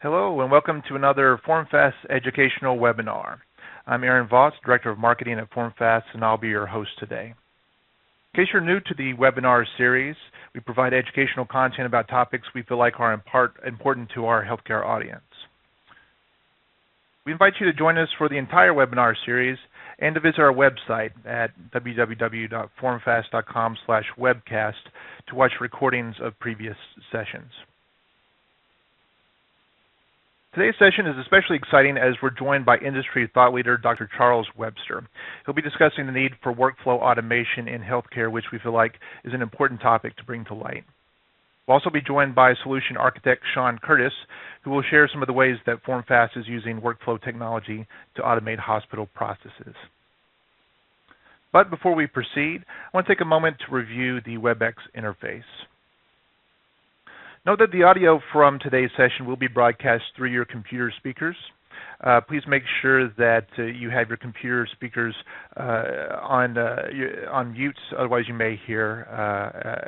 Hello and welcome to another FormFast educational webinar. I'm Aaron Voss, Director of Marketing at FormFast, and I'll be your host today. In case you're new to the webinar series, we provide educational content about topics we feel like are important to our healthcare audience. We invite you to join us for the entire webinar series and to visit our website at www.formfast.com/webcast to watch recordings of previous sessions. Today's session is especially exciting as we're joined by industry thought leader Dr. Charles Webster. He'll be discussing the need for workflow automation in healthcare, which we feel like is an important topic to bring to light. We'll also be joined by solution architect Sean Curtis, who will share some of the ways that FormFast is using workflow technology to automate hospital processes. But before we proceed, I want to take a moment to review the WebEx interface. Note that the audio from today's session will be broadcast through your computer speakers. Please make sure that you have your computer speakers on mute, otherwise you may hear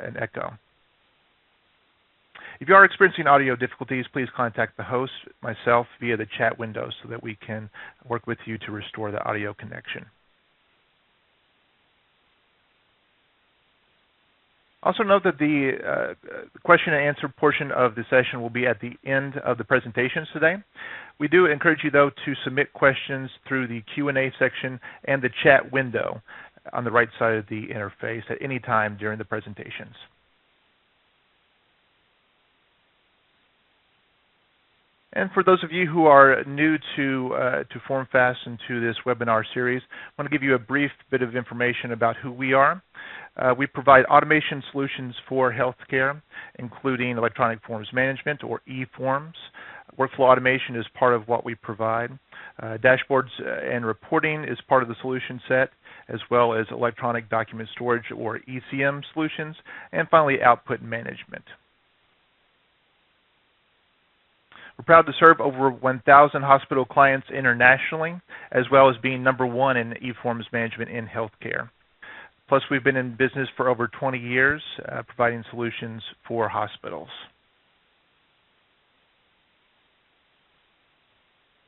an echo. If you are experiencing audio difficulties, please contact the host, myself, via the chat window so that we can work with you to restore the audio connection. Also note that the question and answer portion of the session will be at the end of the presentations today. We do encourage you, though, to submit questions through the Q&A section and the chat window on the right side of the interface at any time during the presentations. And for those of you who are new to FormFast and to this webinar series, I want to give you a brief bit of information about who we are. We provide automation solutions for healthcare, including electronic forms management, or e-forms. Workflow automation is part of what we provide. Dashboards and reporting is part of the solution set, as well as electronic document storage, or ECM solutions, and finally, output management. We're proud to serve over 1,000 hospital clients internationally, as well as being #1 in e-forms management in healthcare. Plus, we've been in business for over 20 years, providing solutions for hospitals.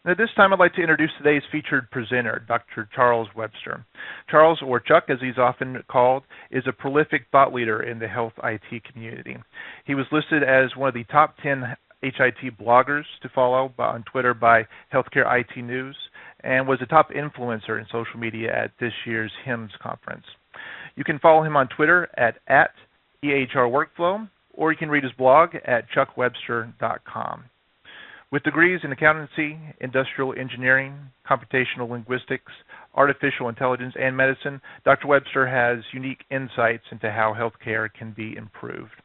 At this time, I'd like to introduce today's featured presenter, Dr. Charles Webster. Charles, or Chuck as he's often called, is a prolific thought leader in the health IT community. He was listed as one of the top 10 HIT bloggers to follow on Twitter by Healthcare IT News, and was a top influencer in social media at this year's HIMSS conference. You can follow him on Twitter at EHRWorkflow, or you can read his blog at chuckwebster.com. With degrees in accountancy, industrial engineering, computational linguistics, artificial intelligence, and medicine, Dr. Webster has unique insights into how healthcare can be improved.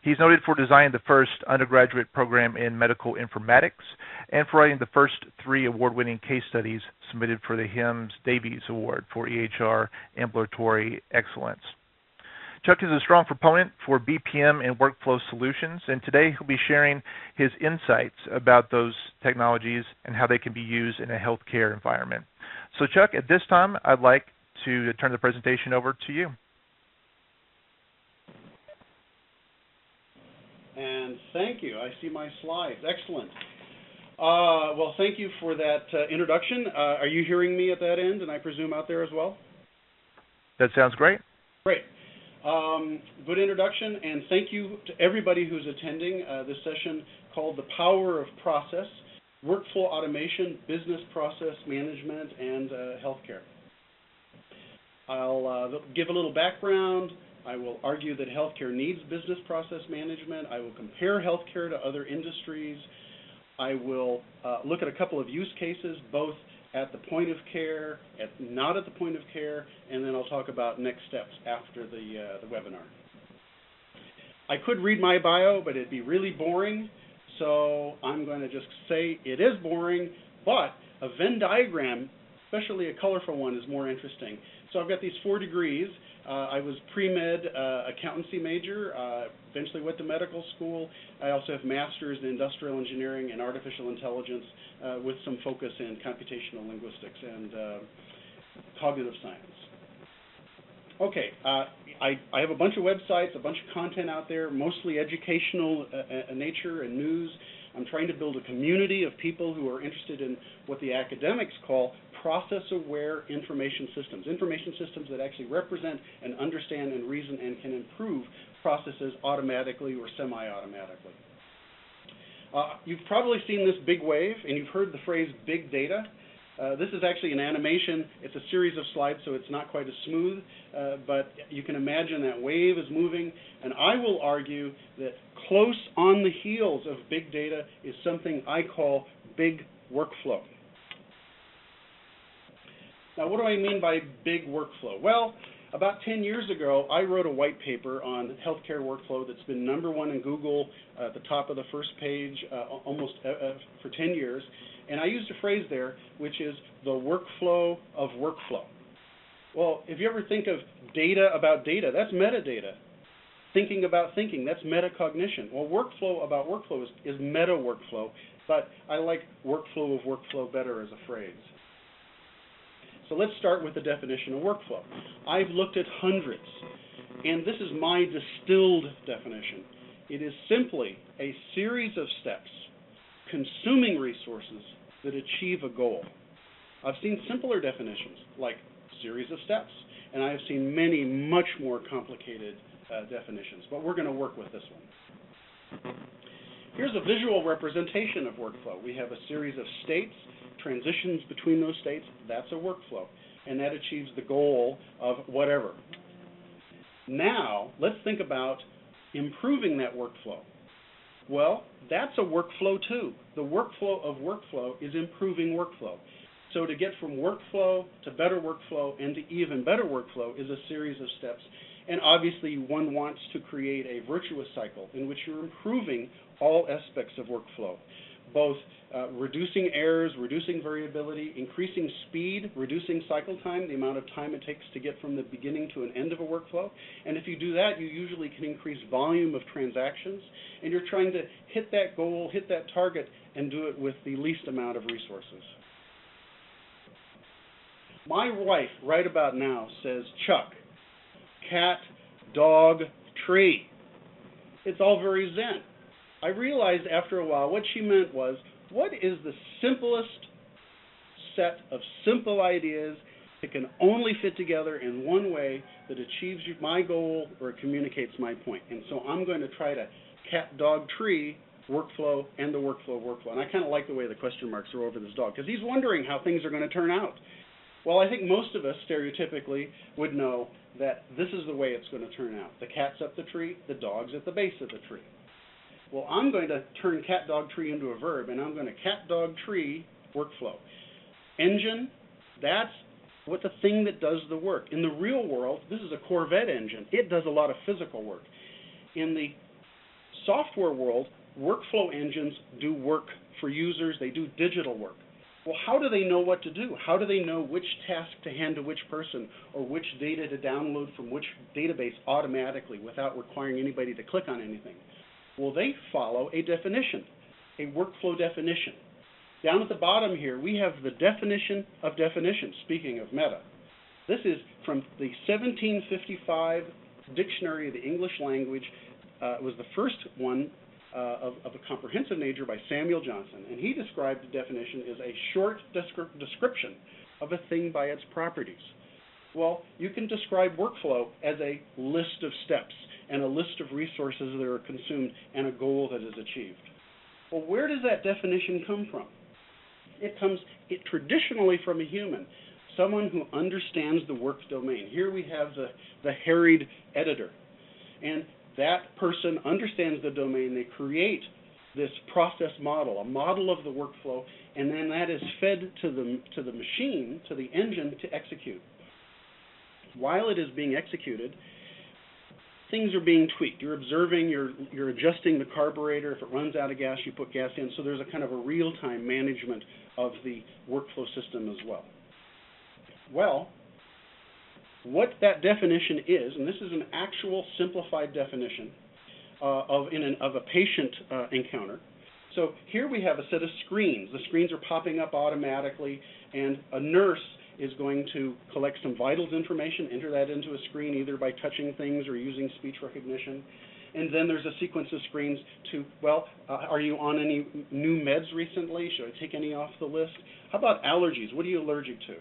He's noted for designing the first undergraduate program in medical informatics and for writing the first 3 award-winning case studies submitted for the HIMSS Davies Award for EHR Ambulatory Excellence. Chuck is a strong proponent for BPM and workflow solutions, and today he'll be sharing his insights about those technologies and how they can be used in a healthcare environment. So Chuck, at this time, I'd like to turn the presentation over to you. And thank you. I see my slides. Excellent. Well, thank you for that introduction. Are you hearing me at that end, and I presume out there as well? That sounds great. Great. Good introduction, and thank you to everybody who's attending this session called The Power of Process, Workflow Automation, Business Process Management, and Healthcare. I'll give a little background. I will argue that healthcare needs business process management. I will compare healthcare to other industries. I will look at a couple of use cases, both at the point of care, not at the point of care, and then I'll talk about next steps after the webinar. I could read my bio, but it'd be really boring, so I'm going to just say it is boring, but a Venn diagram, especially a colorful one, is more interesting. So I've got these 4 degrees. I was pre-med accountancy major, eventually went to medical school. I also have masters in industrial engineering and artificial intelligence with some focus in computational linguistics and cognitive science. Okay, I have a bunch of websites, a bunch of content out there, mostly educational nature and news, I'm trying to build a community of people who are interested in what the academics call process-aware information systems that actually represent and understand and reason and can improve processes automatically or semi-automatically. You've probably seen this big wave, and you've heard the phrase big data. This is actually an animation. It's a series of slides, so it's not quite as smooth, but you can imagine that wave is moving, and I will argue that close on the heels of big data is something I call big workflow. Now, what do I mean by big workflow? Well, about 10 years ago, I wrote a white paper on healthcare workflow that's been #1 in Google at the top of the first page almost for 10 years. And I used a phrase there, which is the workflow of workflow. Well, if you ever think of data about data, that's metadata. Thinking about thinking, that's metacognition. Well, workflow about workflow is meta workflow, but I like workflow of workflow better as a phrase. So let's start with the definition of workflow. I've looked at hundreds, and this is my distilled definition. It is simply a series of steps consuming resources that achieve a goal. I've seen simpler definitions, like series of steps, and I have seen many much more complicated definitions, but we're going to work with this one. Here's a visual representation of workflow. We have a series of states, transitions between those states. That's a workflow, and that achieves the goal of whatever. Now, let's think about improving that workflow. Well, that's a workflow too. The workflow of workflow is improving workflow. So to get from workflow to better workflow and to even better workflow is a series of steps. And obviously one wants to create a virtuous cycle in which you're improving all aspects of workflow, both reducing errors, reducing variability, increasing speed, reducing cycle time, the amount of time it takes to get from the beginning to an end of a workflow. And if you do that, you usually can increase volume of transactions, and you're trying to hit that goal, hit that target, and do it with the least amount of resources. My wife, right about now, says, Chuck, cat, dog, tree. It's all very zen. I realized after a while what she meant was, what is the simplest set of simple ideas that can only fit together in one way that achieves my goal or communicates my point? And so I'm going to try to cat, dog, tree, workflow, and the workflow of workflow. And I kind of like the way the question marks are over this dog, because he's wondering how things are going to turn out. Well, I think most of us stereotypically would know that this is the way it's going to turn out. The cat's up the tree, the dog's at the base of the tree. Well, I'm going to turn cat, dog, tree into a verb, and I'm going to cat, dog, tree, workflow. Engine, that's what the thing that does the work. In the real world, this is a Corvette engine. It does a lot of physical work. In the software world, workflow engines do work for users. They do digital work. Well, how do they know what to do? How do they know which task to hand to which person or which data to download from which database automatically without requiring anybody to click on anything? Well, they follow a definition, a workflow definition. Down at the bottom here, we have the definition of definitions, speaking of meta. This is from the 1755 Dictionary of the English Language. It was the first one of a comprehensive nature by Samuel Johnson, and he described the definition as a short description of a thing by its properties. Well, you can describe workflow as a list of steps and a list of resources that are consumed and a goal that is achieved. Well, where does that definition come from? It comes traditionally from a human, someone who understands the work domain. Here we have the harried editor, and that person understands the domain. They create this process model, a model of the workflow, and then that is fed to the machine, to the engine, to execute. While it is being executed, things are being tweaked. You're observing, you're adjusting the carburetor. If it runs out of gas, you put gas in. So there's a kind of a real-time management of the workflow system as well. Well, what that definition is, and this is an actual simplified definition of a patient encounter. So here we have a set of screens. The screens are popping up automatically, and a nurse is going to collect some vitals information, enter that into a screen either by touching things or using speech recognition. And then there's a sequence of screens to, well, are you on any new meds recently? Should I take any off the list? How about allergies? What are you allergic to?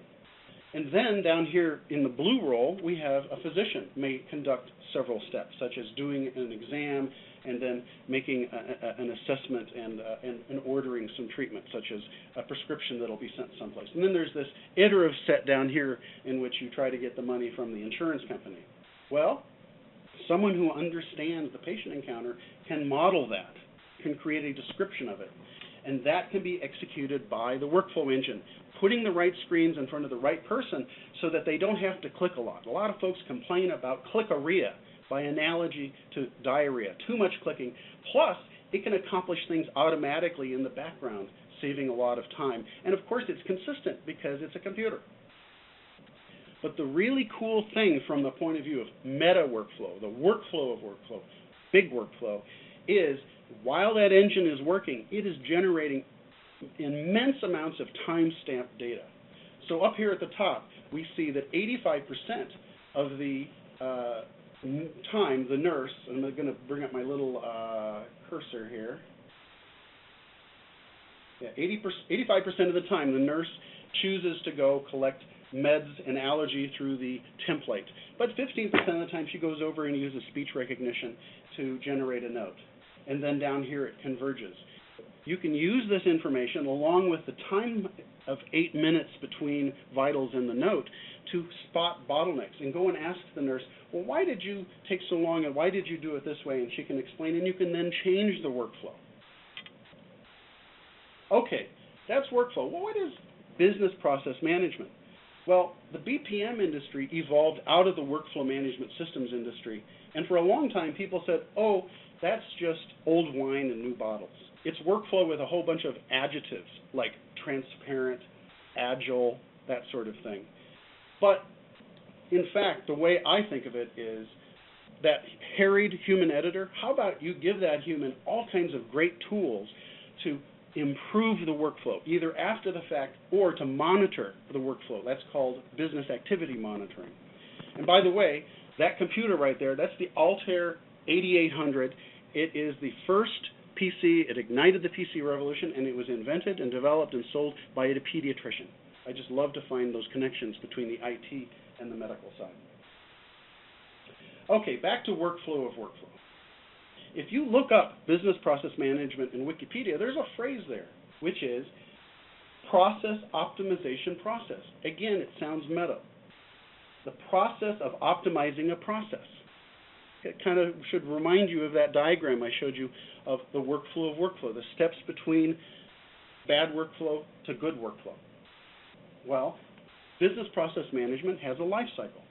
And then down here in the blue roll, we have a physician may conduct several steps, such as doing an exam and then making an assessment and ordering some treatment, such as a prescription that will be sent someplace. And then there's this iterative set down here in which you try to get the money from the insurance company. Well, someone who understands the patient encounter can model that, can create a description of it. And that can be executed by the workflow engine, putting the right screens in front of the right person so that they don't have to click a lot. A lot of folks complain about clickorrhea, by analogy to diarrhea, too much clicking. Plus, it can accomplish things automatically in the background, saving a lot of time. And of course, it's consistent because it's a computer. But the really cool thing from the point of view of meta workflow, the workflow of workflow, big workflow, is while that engine is working, it is generating immense amounts of time-stamped data. So up here at the top, we see that 85% of the time, the nurse, I'm going to bring up my little cursor here. Yeah, 85% of the time, the nurse chooses to go collect meds and allergy through the template. But 15% of the time, she goes over and uses speech recognition to generate a note. And then down here, it converges. You can use this information along with the time of 8 minutes between vitals and the note to spot bottlenecks and go and ask the nurse, well, why did you take so long and why did you do it this way? And she can explain, and you can then change the workflow. Okay, that's workflow. Well, what is business process management? Well, the BPM industry evolved out of the workflow management systems industry, and for a long time people said, oh, that's just old wine in new bottles. It's workflow with a whole bunch of adjectives like transparent, agile, that sort of thing. But in fact, the way I think of it is that harried human editor, how about you give that human all kinds of great tools to improve the workflow, either after the fact or to monitor the workflow. That's called business activity monitoring. And by the way, that computer right there, that's the Altair 8800. It is the first PC. It ignited the PC revolution, and it was invented and developed and sold by a pediatrician. I just love to find those connections between the IT and the medical side. Okay, back to workflow of workflow. If you look up business process management in Wikipedia, there's a phrase there, which is process optimization process. Again, it sounds meta. The process of optimizing a process. It kind of should remind you of that diagram I showed you of the workflow of workflow, the steps between bad workflow to good workflow. Well, business process management has a life cycle.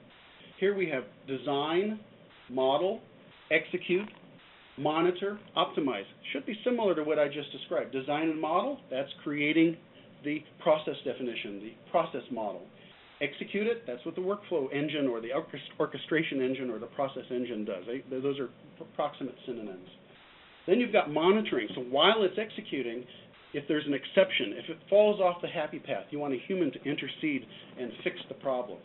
Here we have design, model, execute, monitor, optimize. Should be similar to what I just described. Design and model, that's creating the process definition, the process model. Execute it, that's what the workflow engine or the orchestration engine or the process engine does. Those are approximate synonyms. Then you've got monitoring. So while it's executing, if there's an exception, if it falls off the happy path, you want a human to intercede and fix the problem.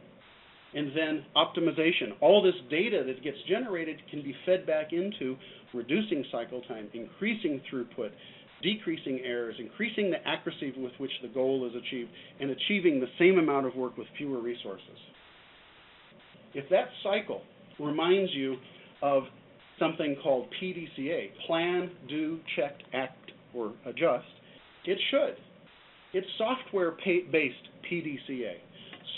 And then optimization. All this data that gets generated can be fed back into reducing cycle time, increasing throughput, decreasing errors, increasing the accuracy with which the goal is achieved, and achieving the same amount of work with fewer resources. If that cycle reminds you of something called PDCA, plan, do, check, act, or adjust, it should. It's software-based PDCA.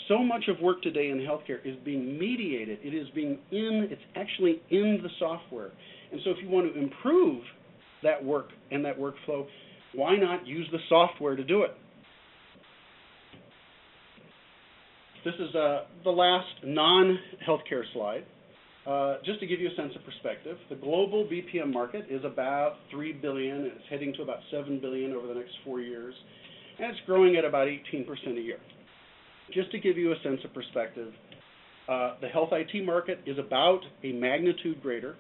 So much of work today in healthcare is being mediated. It's actually in the software. And so if you want to improve that work and that workflow, why not use the software to do it? This is the last non-healthcare slide. Just to give you a sense of perspective, the global BPM market is about $3 billion. It's heading to about $7 billion over the next 4 years, and it's growing at about 18% a year. Just to give you a sense of perspective, the health IT market is about a magnitude greater,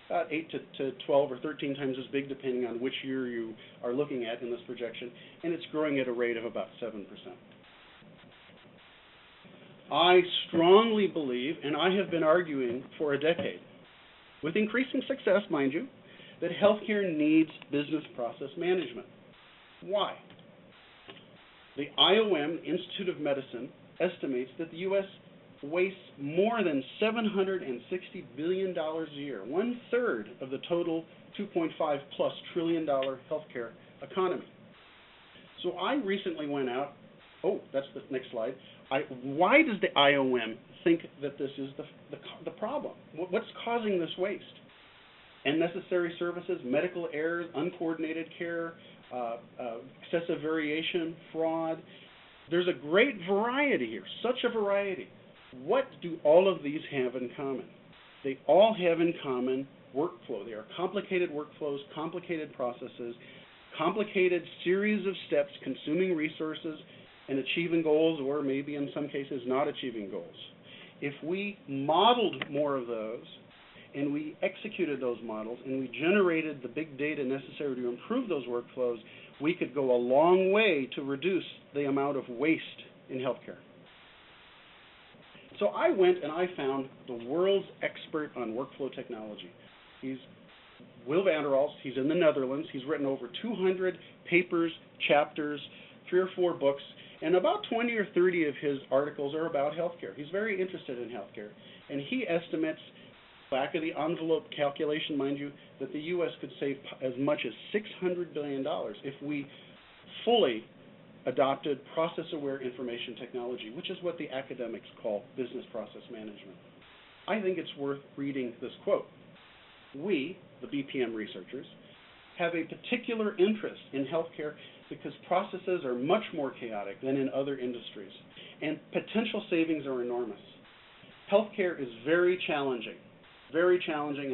about 8 to 12 or 13 times as big, depending on which year you are looking at in this projection, and it's growing at a rate of about 7%. I strongly believe, and I have been arguing for a decade, with increasing success, mind you, that healthcare needs business process management. Why? The IOM, Institute of Medicine, estimates that the U.S. wastes more than $760 billion a year, 1/3 of the total $2.5+ trillion healthcare economy. So I recently went out, that's the next slide. Why does the IOM think that this is the problem? What's causing this waste? Unnecessary services, medical errors, uncoordinated care, excessive variation, fraud. There's a great variety here, such a variety. What do all of these have in common? They all have in common workflow. They are complicated workflows, complicated processes, complicated series of steps consuming resources and achieving goals, or maybe in some cases not achieving goals. If we modeled more of those, and we executed those models, and we generated the big data necessary to improve those workflows, we could go a long way to reduce the amount of waste in healthcare. So I went and I found the world's expert on workflow technology. He's Will van der Waals. He's in the Netherlands. He's written over 200 papers, chapters, 3 or 4 books, and about 20 or 30 of his articles are about healthcare. He's very interested in healthcare, and he estimates, back of the envelope calculation, mind you, that the U.S. could save as much as $600 billion if we fully adopted process-aware information technology, which is what the academics call business process management. I think it's worth reading this quote. We, the BPM researchers, have a particular interest in healthcare because processes are much more chaotic than in other industries, and potential savings are enormous. Healthcare is very challenging,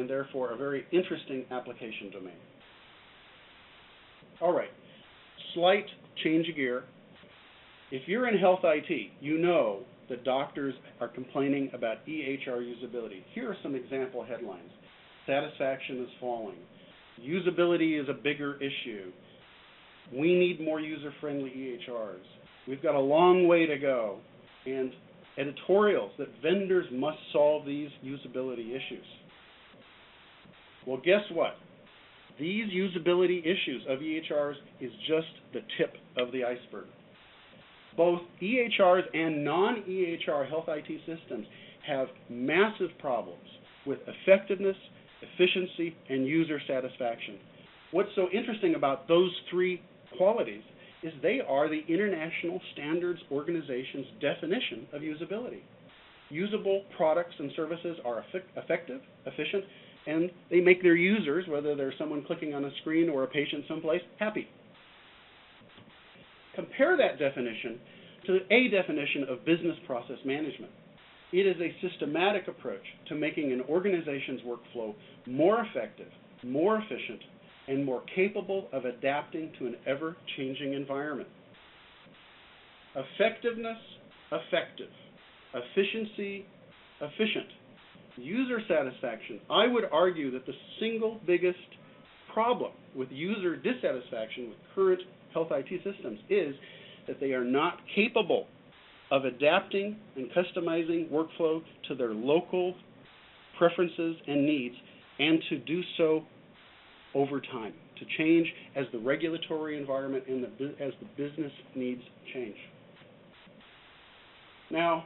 and therefore a very interesting application domain. All right, slight change of gear. If you're in health IT, you know that doctors are complaining about EHR usability. Here are some example headlines. Satisfaction is falling. Usability is a bigger issue. We need more user-friendly EHRs. We've got a long way to go. And editorials that vendors must solve these usability issues. Well, guess what? These usability issues of EHRs is just the tip of the iceberg. Both EHRs and non-EHR health IT systems have massive problems with effectiveness, efficiency, and user satisfaction. What's so interesting about those 3 qualities is they are the International Standards Organization's definition of usability. Usable products and services are effective, efficient, and they make their users, whether they're someone clicking on a screen or a patient someplace, happy. Compare that definition to a definition of business process management. It is a systematic approach to making an organization's workflow more effective, more efficient, and more capable of adapting to an ever-changing environment. Effectiveness, effective. Efficiency, efficient. User satisfaction. I would argue that the single biggest problem with user dissatisfaction with current health IT systems is that they are not capable of adapting and customizing workflow to their local preferences and needs, and to do so over time, to change as the regulatory environment and as the business needs change. Now,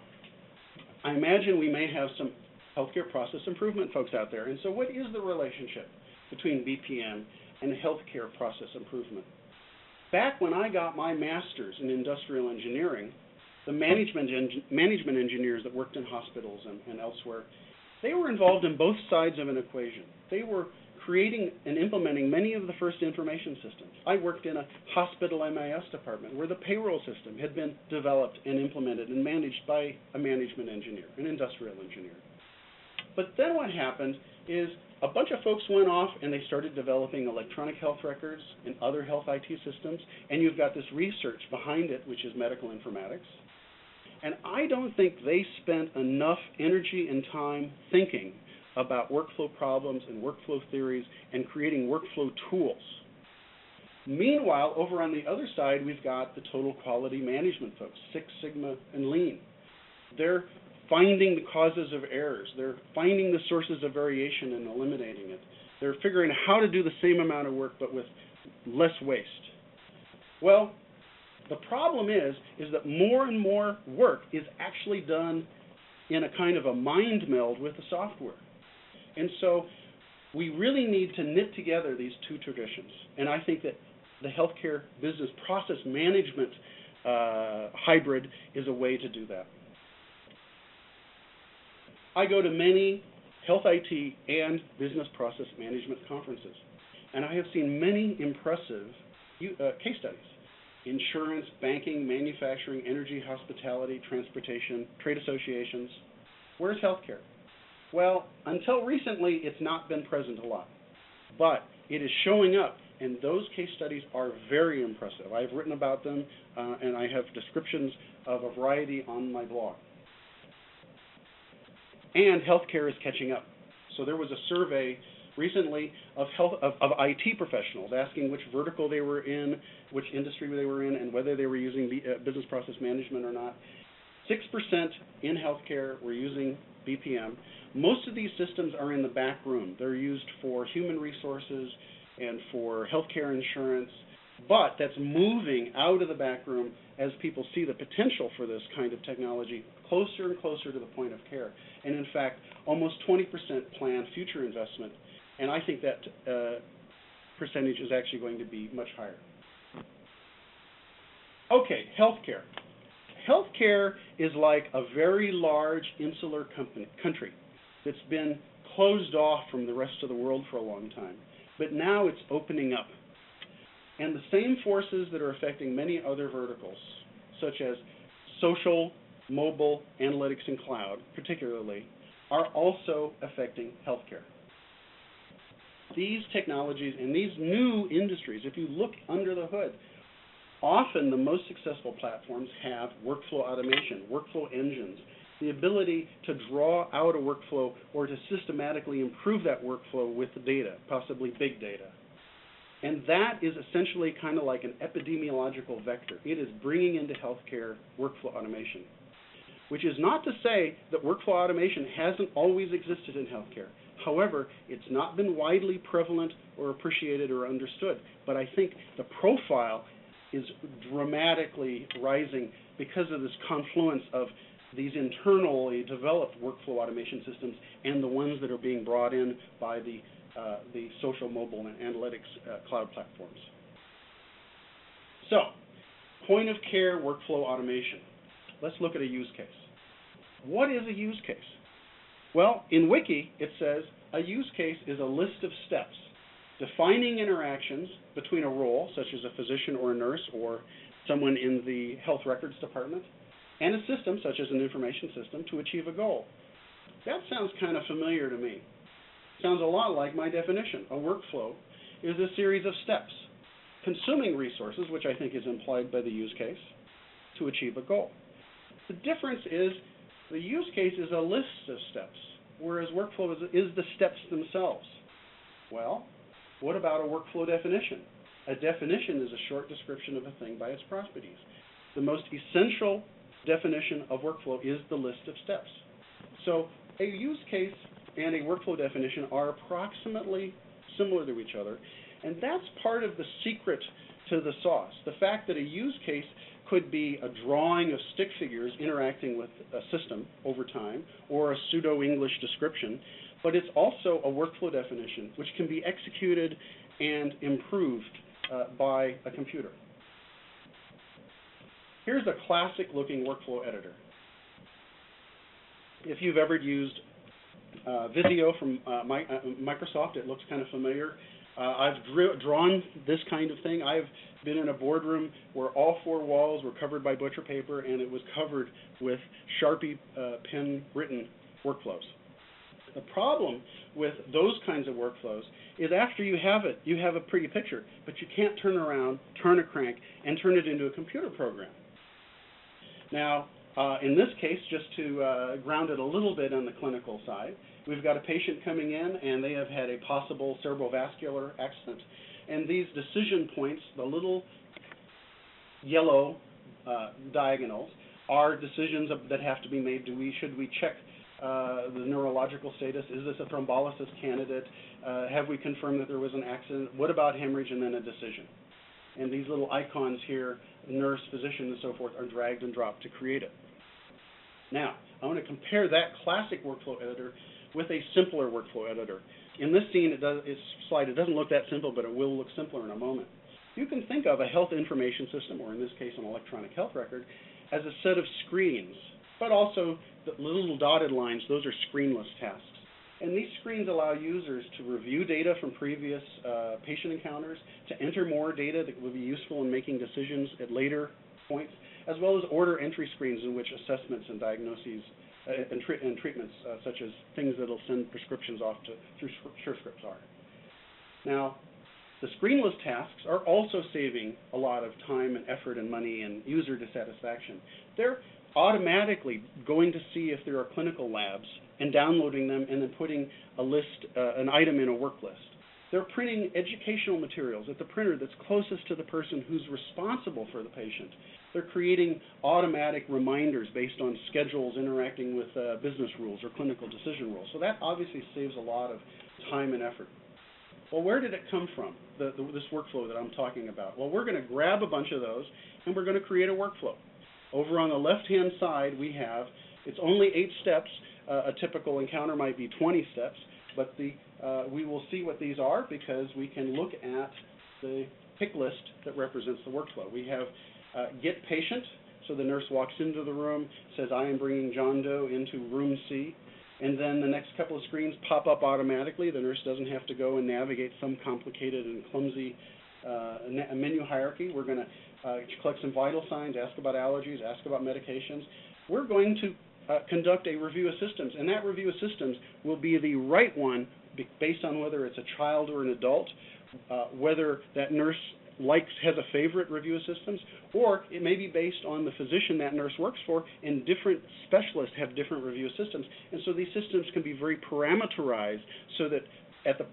I imagine we may have some healthcare process improvement folks out there, and so what is the relationship between BPM and healthcare process improvement? Back when I got my master's in industrial engineering, the management engineers that worked in hospitals and elsewhere, they were involved in both sides of an equation. They were creating and implementing many of the first information systems. I worked in a hospital MIS department where the payroll system had been developed and implemented and managed by a management engineer, an industrial engineer. But then what happened is a bunch of folks went off and they started developing electronic health records and other health IT systems, and you've got this research behind it, which is medical informatics. And I don't think they spent enough energy and time thinking about workflow problems and workflow theories and creating workflow tools. Meanwhile, over on the other side, we've got the total quality management folks, Six Sigma and Lean. They're finding the causes of errors. They're finding the sources of variation and eliminating it. They're figuring out how to do the same amount of work but with less waste. Well, the problem is that more and more work is actually done in a kind of a mind meld with the software. And so we really need to knit together these two traditions. And I think that the healthcare business process management hybrid is a way to do that. I go to many health IT and business process management conferences, and I have seen many impressive case studies. Insurance, banking, manufacturing, energy, hospitality, transportation, trade associations. Where's healthcare? Well, until recently, it's not been present a lot, but it is showing up, and those case studies are very impressive. I've written about them, and I have descriptions of a variety on my blog. And healthcare is catching up. So there was a survey recently of IT professionals asking which vertical they were in, which industry they were in, and whether they were using business process management or not. 6% in healthcare were using BPM. Most of these systems are in the back room. They're used for human resources and for healthcare insurance, but that's moving out of the back room as people see the potential for this kind of technology closer and closer to the point of care. And in fact, almost 20% plan future investment, and I think that percentage is actually going to be much higher. Okay, healthcare. Healthcare is like a very large insular country that's been closed off from the rest of the world for a long time, but now it's opening up. And the same forces that are affecting many other verticals, such as social, mobile, analytics, and cloud, particularly, are also affecting healthcare. These technologies and these new industries, if you look under the hood, often the most successful platforms have workflow automation, workflow engines, the ability to draw out a workflow or to systematically improve that workflow with data, possibly big data. And that is essentially kind of like an epidemiological vector. It is bringing into healthcare workflow automation, which is not to say that workflow automation hasn't always existed in healthcare. However, it's not been widely prevalent or appreciated or understood. But I think the profile is dramatically rising because of this confluence of these internally developed workflow automation systems and the ones that are being brought in by the social, mobile, and analytics cloud platforms. So, point of care workflow automation. Let's look at a use case. What is a use case? Well, in Wiki, it says a use case is a list of steps defining interactions between a role, such as a physician or a nurse or someone in the health records department, and a system, such as an information system, to achieve a goal. That sounds kind of familiar to me. Sounds a lot like my definition. A workflow is a series of steps, consuming resources, which I think is implied by the use case, to achieve a goal. The difference is the use case is a list of steps, whereas workflow is the steps themselves. Well, what about a workflow definition? A definition is a short description of a thing by its properties. The most essential definition of workflow is the list of steps. So a use case and a workflow definition are approximately similar to each other, and that's part of the secret to the sauce. The fact that a use case could be a drawing of stick figures interacting with a system over time, or a pseudo-English description, but it's also a workflow definition, which can be executed and improved by a computer. Here's a classic-looking workflow editor. If you've ever used Visio from Microsoft, it looks kind of familiar. I've drawn this kind of thing. I've been in a boardroom where all four walls were covered by butcher paper, and it was covered with Sharpie pen-written workflows. The problem with those kinds of workflows is after you have it, you have a pretty picture, but you can't turn around, turn a crank, and turn it into a computer program. Now, in this case, just to ground it a little bit on the clinical side, we've got a patient coming in, and they have had a possible cerebrovascular accident. And these decision points, the little yellow diagonals, are decisions that have to be made. Should we check the neurological status? Is this a thrombolysis candidate? Have we confirmed that there was an accident? What about hemorrhage? And then a decision. And these little icons here, nurse, physician, and so forth, are dragged and dropped to create it. Now, I want to compare that classic workflow editor with a simpler workflow editor. In this slide, it doesn't look that simple, but it will look simpler in a moment. You can think of a health information system, or in this case, an electronic health record, as a set of screens, but also the little dotted lines, those are screenless tasks. And these screens allow users to review data from previous patient encounters, to enter more data that will be useful in making decisions at later points, as well as order entry screens in which assessments and diagnoses and treatments, such as things that will send prescriptions off through SureScripts are. Now, the screenless tasks are also saving a lot of time and effort and money and user dissatisfaction. They're automatically going to see if there are clinical labs and downloading them and then putting a list, an item in a work list. They're printing educational materials at the printer that's closest to the person who's responsible for the patient. They're creating automatic reminders based on schedules interacting with business rules or clinical decision rules. So that obviously saves a lot of time and effort. Well, where did it come from, this workflow that I'm talking about? Well, we're going to grab a bunch of those, and we're going to create a workflow. Over on the left-hand side, we have, it's only 8 steps. A typical encounter might be 20 steps, but we will see what these are because we can look at the pick list that represents the workflow. We have get patient, so the nurse walks into the room, says, I am bringing John Doe into room C, and then the next couple of screens pop up automatically. The nurse doesn't have to go and navigate some complicated and clumsy menu hierarchy. We're going to collect some vital signs, ask about allergies, ask about medications. We're going to conduct a review of systems, and that review of systems will be the right one based on whether it's a child or an adult, whether that nurse has a favorite review of systems, or it may be based on the physician that nurse works for, and different specialists have different review of systems. And so these systems can be very parameterized so that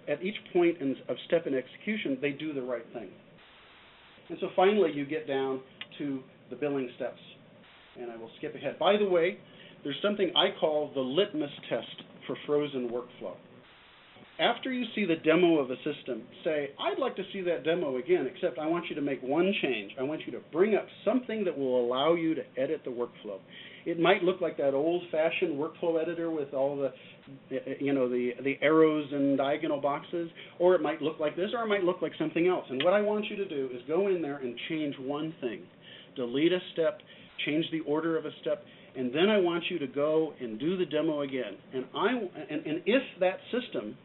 at each point of step in execution, they do the right thing. And so finally, you get down to the billing steps. And I will skip ahead. By the way, there's something I call the litmus test for frozen workflow. After you see the demo of a system, say, I'd like to see that demo again, except I want you to make one change. I want you to bring up something that will allow you to edit the workflow. It might look like that old-fashioned workflow editor with all the arrows and diagonal boxes, or it might look like this, or it might look like something else. And what I want you to do is go in there and change one thing. Delete a step, change the order of a step, and then I want you to go and do the demo again. And if that system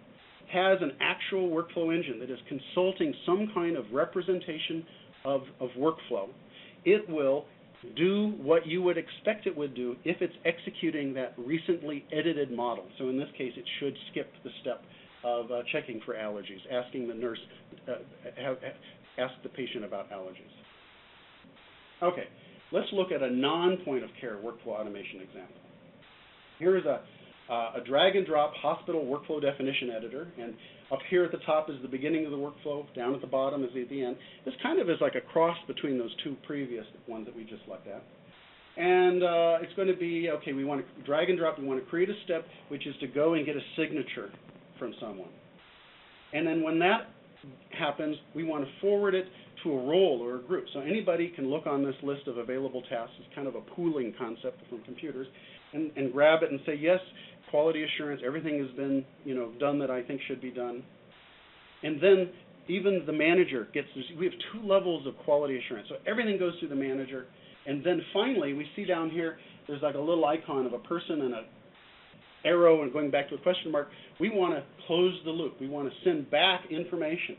has an actual workflow engine that is consulting some kind of representation of workflow, it will do what you would expect it would do if it's executing that recently edited model. So in this case, it should skip the step of checking for allergies, asking the nurse, ask the patient about allergies. Okay, let's look at a non-point of care workflow automation example. Here is a drag and drop hospital workflow definition editor, and up here at the top is the beginning of the workflow, down at the bottom is at the end. This kind of is like a cross between those two previous ones that we just looked at. And it's going to be, okay, we want to drag and drop, we want to create a step, which is to go and get a signature from someone. And then when that happens, we want to forward it to a role or a group. So anybody can look on this list of available tasks. It's kind of a pooling concept from computers, and grab it and say, yes, quality assurance, everything has been done that I think should be done. And then even the manager gets this. We have 2 levels of quality assurance. So everything goes through the manager. And then finally, we see down here, there's like a little icon of a person and an arrow and going back to a question mark. We want to close the loop. We want to send back information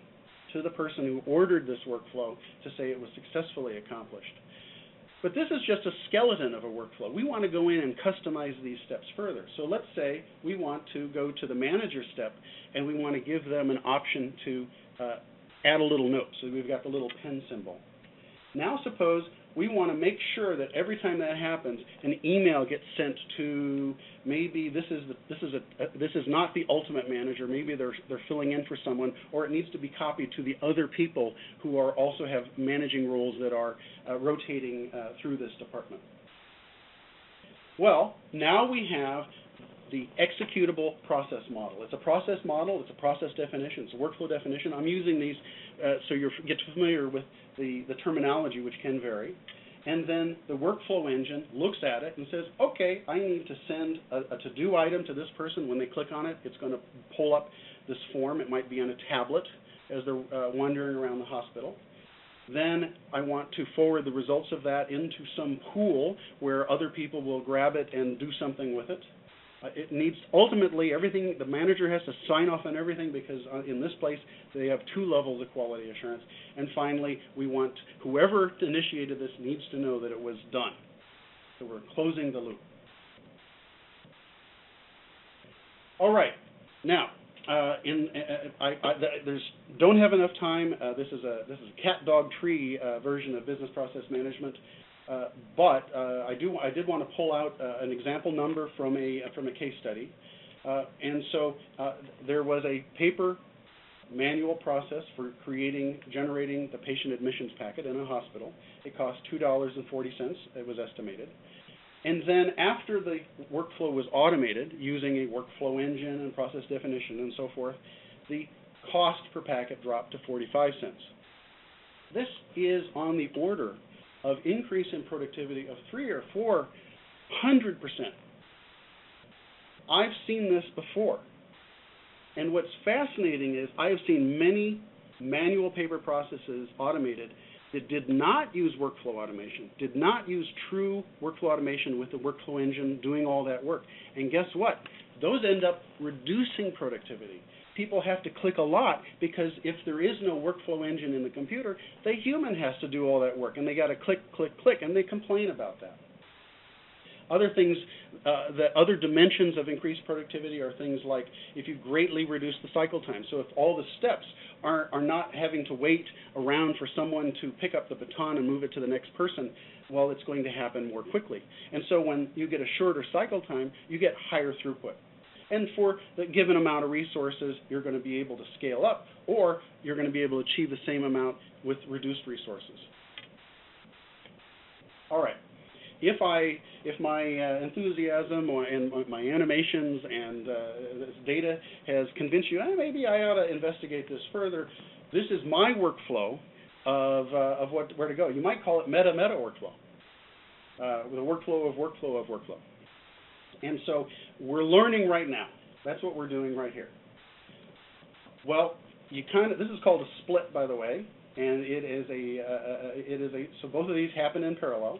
to the person who ordered this workflow to say it was successfully accomplished. But this is just a skeleton of a workflow. We want to go in and customize these steps further. So let's say we want to go to the manager step and we want to give them an option to add a little note. So we've got the little pen symbol. Now suppose we want to make sure that every time that happens, an email gets sent to maybe this is not the ultimate manager. Maybe they're filling in for someone, or it needs to be copied to the other people who are also have managing roles that are rotating through this department. Well, now we have the executable process model. It's a process model, it's a process definition, it's a workflow definition. I'm using these so you get familiar with the terminology, which can vary. And then the workflow engine looks at it and says, okay, I need to send a to-do item to this person. When they click on it, it's going to pull up this form. It might be on a tablet as they're wandering around the hospital. Then I want to forward the results of that into some pool where other people will grab it and do something with it. It needs, ultimately, everything, the manager has to sign off on everything because in this place they have 2 levels of quality assurance. And finally, we want whoever initiated this needs to know that it was done. So we're closing the loop. All right. Now, don't have enough time. This is a cat dog tree version of business process management. But I did want to pull out an example number from a case study, and so there was a paper manual process for generating the patient admissions packet in a hospital. It cost $2.40, it was estimated. And then after the workflow was automated using a workflow engine and process definition and so forth, the cost per packet dropped to 45 cents. This is on the order of increase in productivity of 300 or 400%. I've seen this before. And what's fascinating is I have seen many manual paper processes automated that did not use workflow automation, did not use true workflow automation with the workflow engine doing all that work. And guess what? Those end up reducing productivity. People have to click a lot because if there is no workflow engine in the computer, the human has to do all that work, and they got to click, click, click, and they complain about that. Other things, the other dimensions of increased productivity are things like if you greatly reduce the cycle time. So if all the steps are not having to wait around for someone to pick up the baton and move it to the next person, well, it's going to happen more quickly. And so when you get a shorter cycle time, you get higher throughput. And for the given amount of resources, you're going to be able to scale up, or you're going to be able to achieve the same amount with reduced resources. All right. If my enthusiasm and my animations and this data has convinced you, maybe I ought to investigate this further, this is my workflow of where to go. You might call it meta-meta workflow, the workflow of workflow of workflow. And so we're learning right now. That's what we're doing right here. Well, this is called a split, by the way, and so both of these happen in parallel.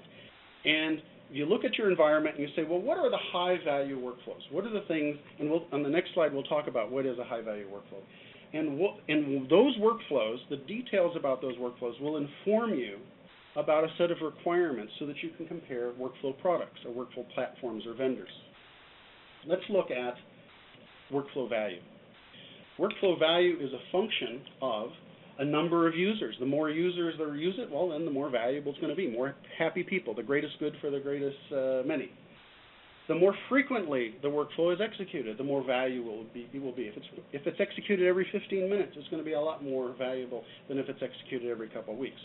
And you look at your environment and you say, well, what are the high-value workflows? What are the things, and on the next slide we'll talk about what is a high-value workflow. And those workflows, the details about those workflows will inform you about a set of requirements so that you can compare workflow products or workflow platforms or vendors. Let's look at workflow value. Workflow value is a function of a number of users. The more users that use it, well, then the more valuable it's going to be. More happy people, the greatest good for the greatest many. The more frequently the workflow is executed, the more valuable it will be. If it's executed every 15 minutes, it's going to be a lot more valuable than if it's executed every couple of weeks.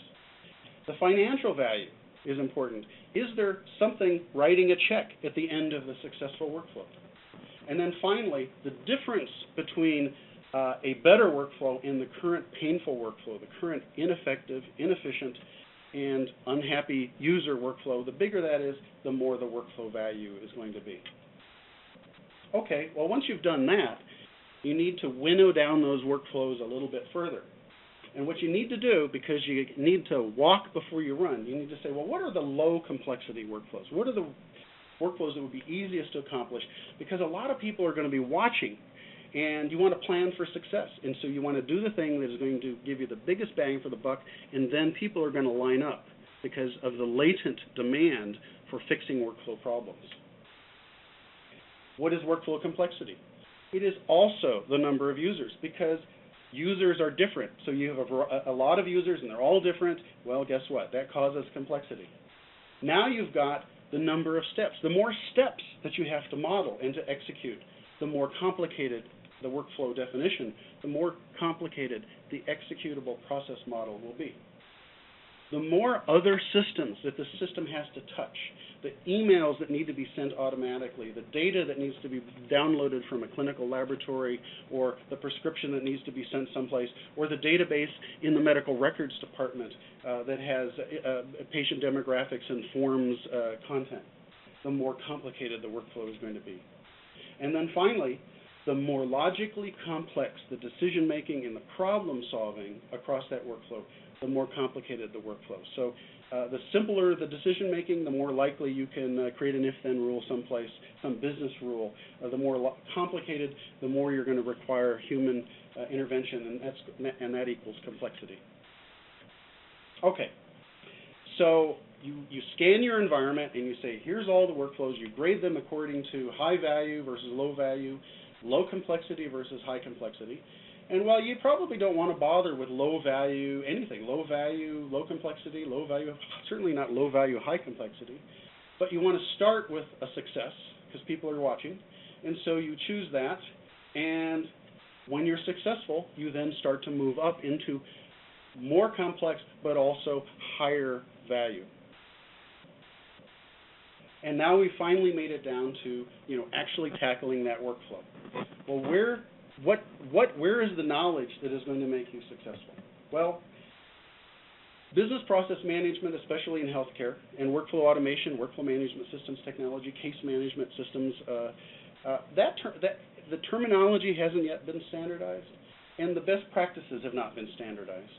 The financial value is important. Is there something writing a check at the end of the successful workflow? And then finally, the difference between a better workflow and the current painful workflow, the current ineffective, inefficient, and unhappy user workflow, the bigger that is, the more the workflow value is going to be. Okay, well, once you've done that, you need to winnow down those workflows a little bit further. And what you need to do, because you need to walk before you run, you need to say, well, what are the low complexity workflows? What are the workflows that would be easiest to accomplish? Because a lot of people are going to be watching, and you want to plan for success. And so you want to do the thing that is going to give you the biggest bang for the buck, and then people are going to line up because of the latent demand for fixing workflow problems. What is workflow complexity? It is also the number of users, because users are different. So you have a lot of users, and they're all different. Well, guess what? That causes complexity. Now you've got the number of steps. The more steps that you have to model and to execute, the more complicated the workflow definition, the more complicated the executable process model will be. the more other systems that the system has to touch, the emails that need to be sent automatically, the data that needs to be downloaded from a clinical laboratory, or the prescription that needs to be sent someplace, or the database in the medical records department that has patient demographics and forms content, the more complicated the workflow is going to be. And then finally, the more logically complex the decision-making and the problem-solving across that workflow, the more complicated the workflow. So the simpler the decision-making, the more likely you can create an if-then rule someplace, some business rule. The more complicated, the more you're going to require human intervention, and that equals complexity. Okay, so you scan your environment and you say, here's all the workflows. You grade them according to high value versus low value, low complexity versus high complexity. And while you probably don't want to bother with low value anything, low value, low complexity, low value, certainly not low value, high complexity, but you want to start with a success because people are watching. And so you choose that, and when you're successful, you then start to move up into more complex but also higher value. And now we finally made it down to, actually tackling that workflow. Well, where is the knowledge that is going to make you successful? Well, business process management, especially in healthcare, and workflow automation, workflow management systems technology, case management systems, the terminology hasn't yet been standardized, and the best practices have not been standardized.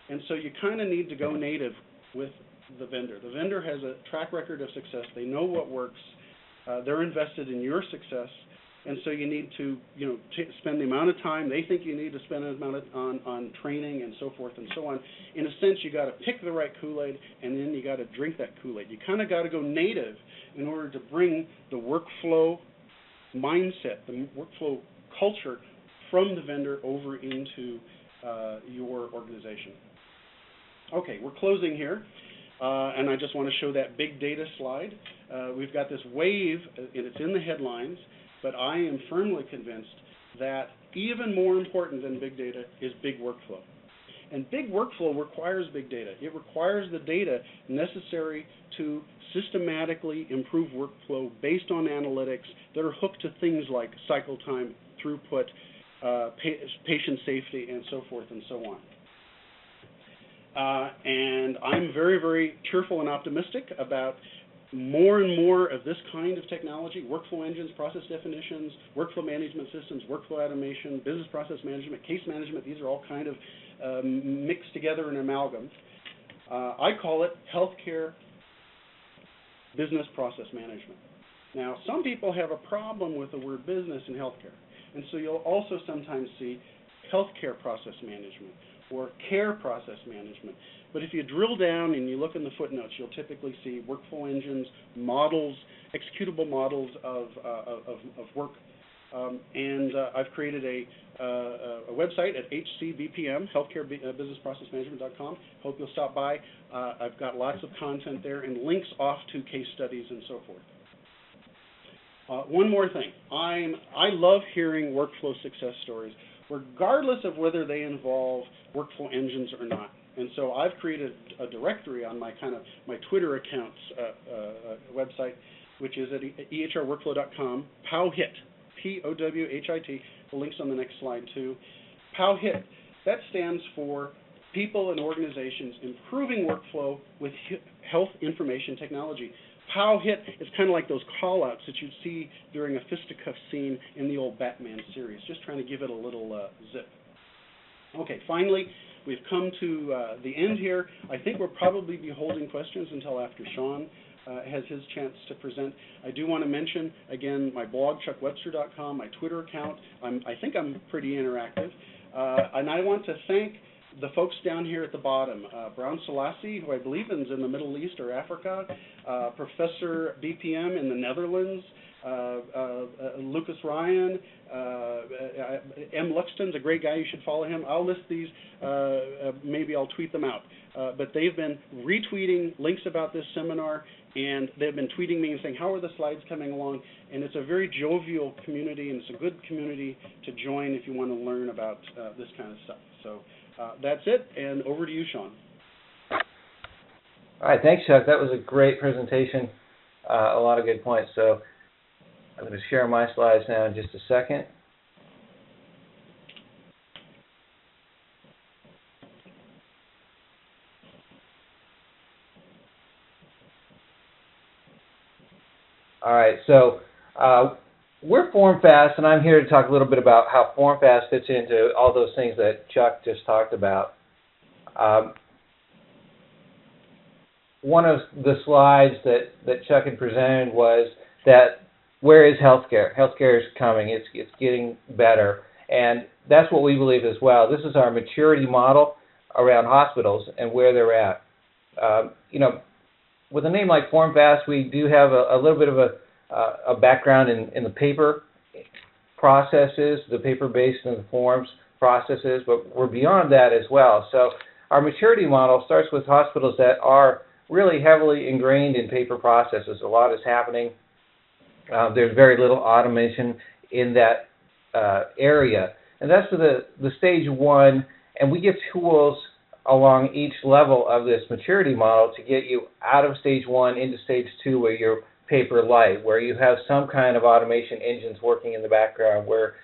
And so you kind of need to go native with the vendor. The vendor has a track record of success. They know what works. They're invested in your success. And so you need to, spend the amount of time they think you need to spend on training and so forth and so on. In a sense, you got to pick the right Kool-Aid, and then you got to drink that Kool-Aid. You kind of got to go native in order to bring the workflow mindset, the workflow culture from the vendor over into your organization. Okay, we're closing here. And I just want to show that big data slide. We've got this wave, and it's in the headlines, but I am firmly convinced that even more important than big data is big workflow. And big workflow requires big data. It requires the data necessary to systematically improve workflow based on analytics that are hooked to things like cycle time, throughput, patient safety, and so forth and so on. And I'm very, very cheerful and optimistic about more and more of this kind of technology, workflow engines, process definitions, workflow management systems, workflow automation, business process management, case management. These are all kind of mixed together in amalgam. I call it healthcare business process management. Now, some people have a problem with the word business in healthcare, and so you'll also sometimes see healthcare process management or care process management. But if you drill down and you look in the footnotes, you'll typically see workflow engines, models, executable models of work. And I've created a website at HCBPM, healthcarebusinessprocessmanagement.com. Hope you'll stop by. I've got lots of content there and links off to case studies and so forth. One more thing. I love hearing workflow success stories, regardless of whether they involve workflow engines or not. And so I've created a directory on my Twitter account's website, which is at ehrworkflow.com, POWHIT, P-O-W-H-I-T. The link's on the next slide too. POWHIT, that stands for People and Organizations Improving Workflow with Health Information Technology. POWHIT is kind of like those call-outs that you'd see during a fisticuff scene in the old Batman series, just trying to give it a little zip. Okay, finally, we've come to the end here. I think we'll probably be holding questions until after Sean has his chance to present. I do want to mention, again, my blog, chuckwebster.com, my Twitter account. I think I'm pretty interactive. And I want to thank the folks down here at the bottom, Brown Selassie, who I believe is in the Middle East or Africa, Professor BPM in the Netherlands, Lucas Ryan, M. Luxton's a great guy. You should follow him. I'll list these. Maybe I'll tweet them out. But they've been retweeting links about this seminar, and they've been tweeting me and saying, how are the slides coming along? And it's a very jovial community, and it's a good community to join if you want to learn about this kind of stuff. So that's it, and over to you, Sean. All right, thanks, Chuck. That was a great presentation. A lot of good points. So I'm going to share my slides now in just a second. All right, so we're FormFast, and I'm here to talk a little bit about how FormFast fits into all those things that Chuck just talked about. One of the slides that Chuck had presented was that where is healthcare? Healthcare is coming. It's getting better, and that's what we believe as well. This is our maturity model around hospitals and where they're at. You know, with a name like FormFast, we do have a little bit of a background in the paper processes, the paper-based and the forms processes, but we're beyond that as well. So our maturity model starts with hospitals that are really heavily ingrained in paper processes. A lot is happening. There's very little automation in that area. And that's the stage one, and we give tools along each level of this maturity model to get you out of stage one into stage two, where you're paper light, where you have some kind of automation engines working in the background, where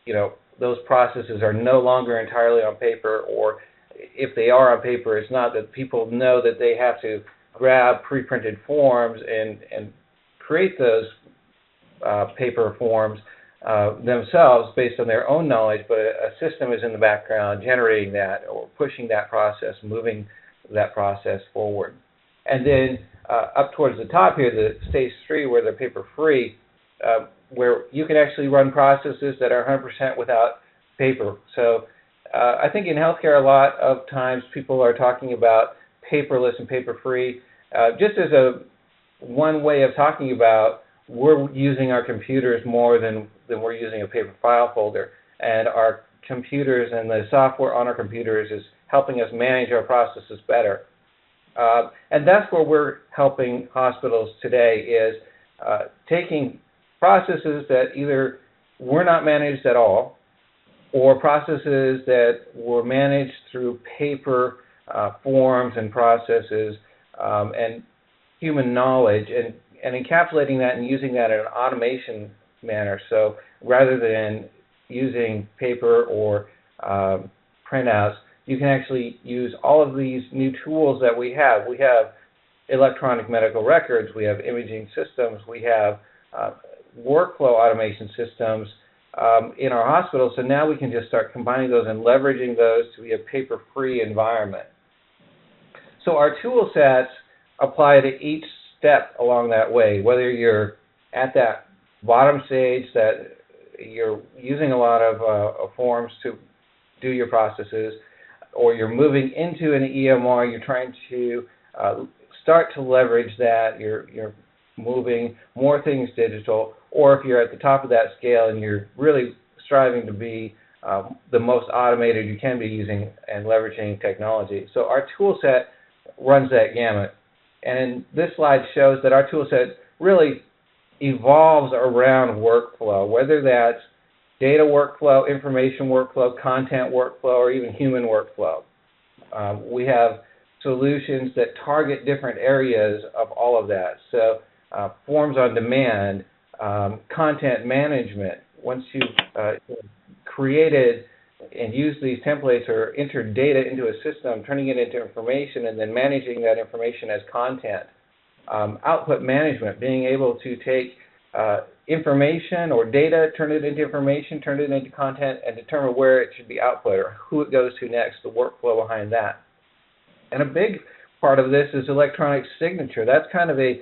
you know, those processes are no longer entirely on paper, or if they are on paper, it's not that people know that they have to grab pre-printed forms and create those paper forms themselves based on their own knowledge, but a system is in the background generating that or pushing that process, moving that process forward. And then up towards the top here, the stage three, where they're paper-free, where you can actually run processes that are 100% without paper. So I think in healthcare, a lot of times people are talking about paperless and paper-free just as one way of talking about we're using our computers more than we're using a paper file folder. And our computers and the software on our computers is helping us manage our processes better. And that's where we're helping hospitals today, is taking processes that either were not managed at all, or processes that were managed through paper forms and processes and human knowledge, and encapsulating that and using that in an automation manner. So rather than using paper or printouts, you can actually use all of these new tools that we have. We have electronic medical records, we have imaging systems, we have workflow automation systems in our hospitals. So now we can just start combining those and leveraging those to be a paper-free environment. So our tool sets apply to each step along that way, whether you're at that bottom stage that you're using a lot of forms to do your processes, or you're moving into an EMR, you're trying to start to leverage that, you're moving more things digital, or if you're at the top of that scale and you're really striving to be the most automated you can be using and leveraging technology. So our tool set runs that gamut. And this slide shows that our tool set really evolves around workflow, whether that's data workflow, information workflow, content workflow, or even human workflow. We have solutions that target different areas of all of that. So forms on demand, content management. Once you've created and used these templates or entered data into a system, turning it into information and then managing that information as content. Output management, being able to take information or data, turn it into information, turn it into content, and determine where it should be output or who it goes to next, the workflow behind that. And a big part of this is electronic signature. That's kind of a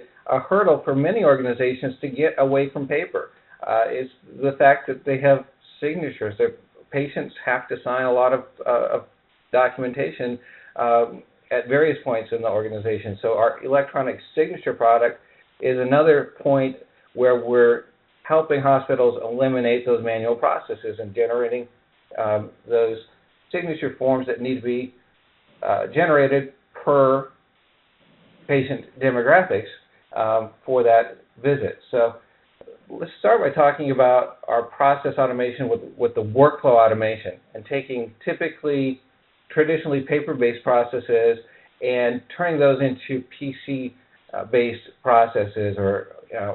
hurdle for many organizations to get away from paper. Is the fact that they have signatures. Their patients have to sign a lot of documentation at various points in the organization. So our electronic signature product is another point where we're helping hospitals eliminate those manual processes and generating those signature forms that need to be generated per patient demographics for that visit. So let's start by talking about our process automation with the workflow automation and taking typically traditionally paper-based processes and turning those into PC-based processes or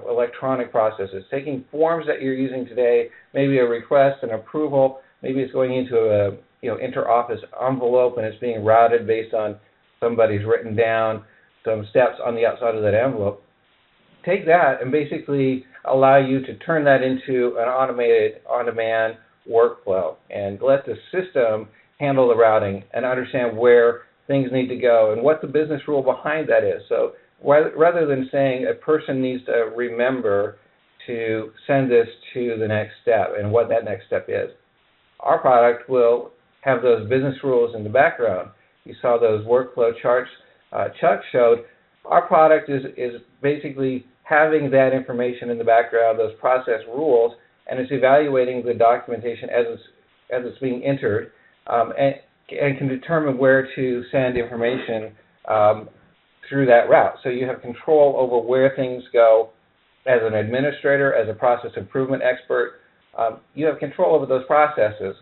electronic processes, taking forms that you're using today, maybe a request, an approval, maybe it's going into a inter-office envelope and it's being routed based on somebody's written down some steps on the outside of that envelope. Take that and basically allow you to turn that into an automated, on-demand workflow and let the system handle the routing and understand where things need to go and what the business rule behind that is. So rather than saying a person needs to remember to send this to the next step and what that next step is, our product will have those business rules in the background. You saw those workflow charts Chuck showed. Our product is basically having that information in the background, those process rules, and it's evaluating the documentation as it's being entered, and can determine where to send information through that route. So you have control over where things go as an administrator, as a process improvement expert. You have control over those processes.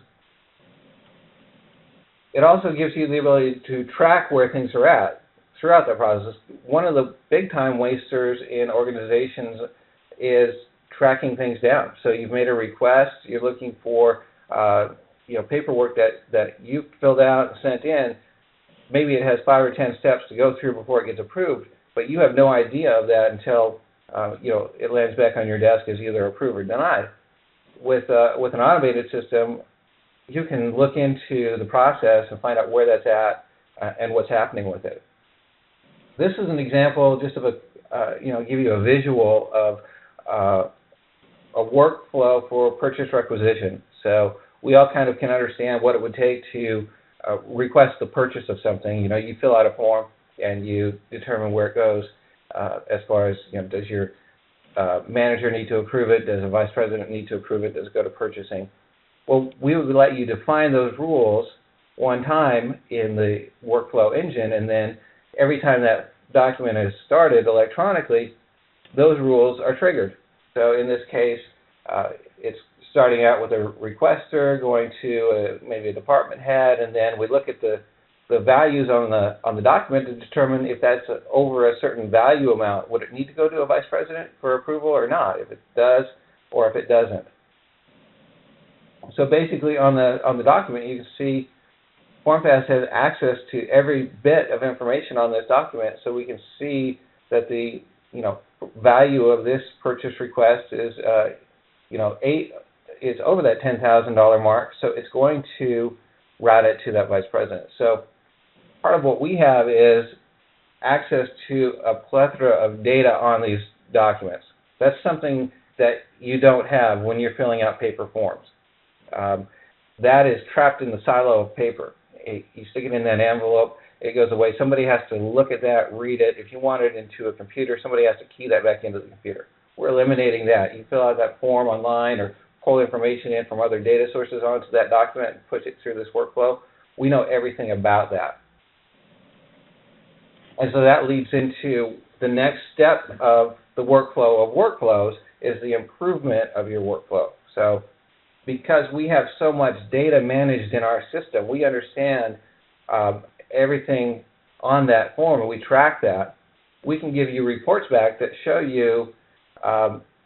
It also gives you the ability to track where things are at throughout that process. One of the big time wasters in organizations is tracking things down. So you've made a request, you're looking for paperwork that you filled out and sent in. Maybe it has 5 or 10 steps to go through before it gets approved, but you have no idea of that until it lands back on your desk as either approved or denied. With an automated system, you can look into the process and find out where that's at and what's happening with it. This is an example just of give you a visual of a workflow for purchase requisition. So we all kind of can understand what it would take to request the purchase of something. You fill out a form and you determine where it goes as far as, does your manager need to approve it? Does a vice president need to approve it? Does it go to purchasing? Well, we would let you define those rules one time in the workflow engine, and then every time that document is started electronically, those rules are triggered. So in this case, it's starting out with a requester, going to maybe a department head, and then we look at the values on the document to determine if that's over a certain value amount. Would it need to go to a vice president for approval or not? If it does, or if it doesn't. So basically, on the document, you can see FormFast has access to every bit of information on this document, so we can see that the value of this purchase request is it's over that $10,000 mark, so it's going to route it to that vice president. So part of what we have is access to a plethora of data on these documents. That's something that you don't have when you're filling out paper forms. That is trapped in the silo of paper. You stick it in that envelope, it goes away. Somebody has to look at that, read it. If you want it into a computer, somebody has to key that back into the computer. We're eliminating that. You fill out that form online or pull information in from other data sources onto that document and push it through this workflow. We know everything about that. And so that leads into the next step of the workflow of workflows is the improvement of your workflow. So because we have so much data managed in our system, we understand everything on that form, and we track that. We can give you reports back that show you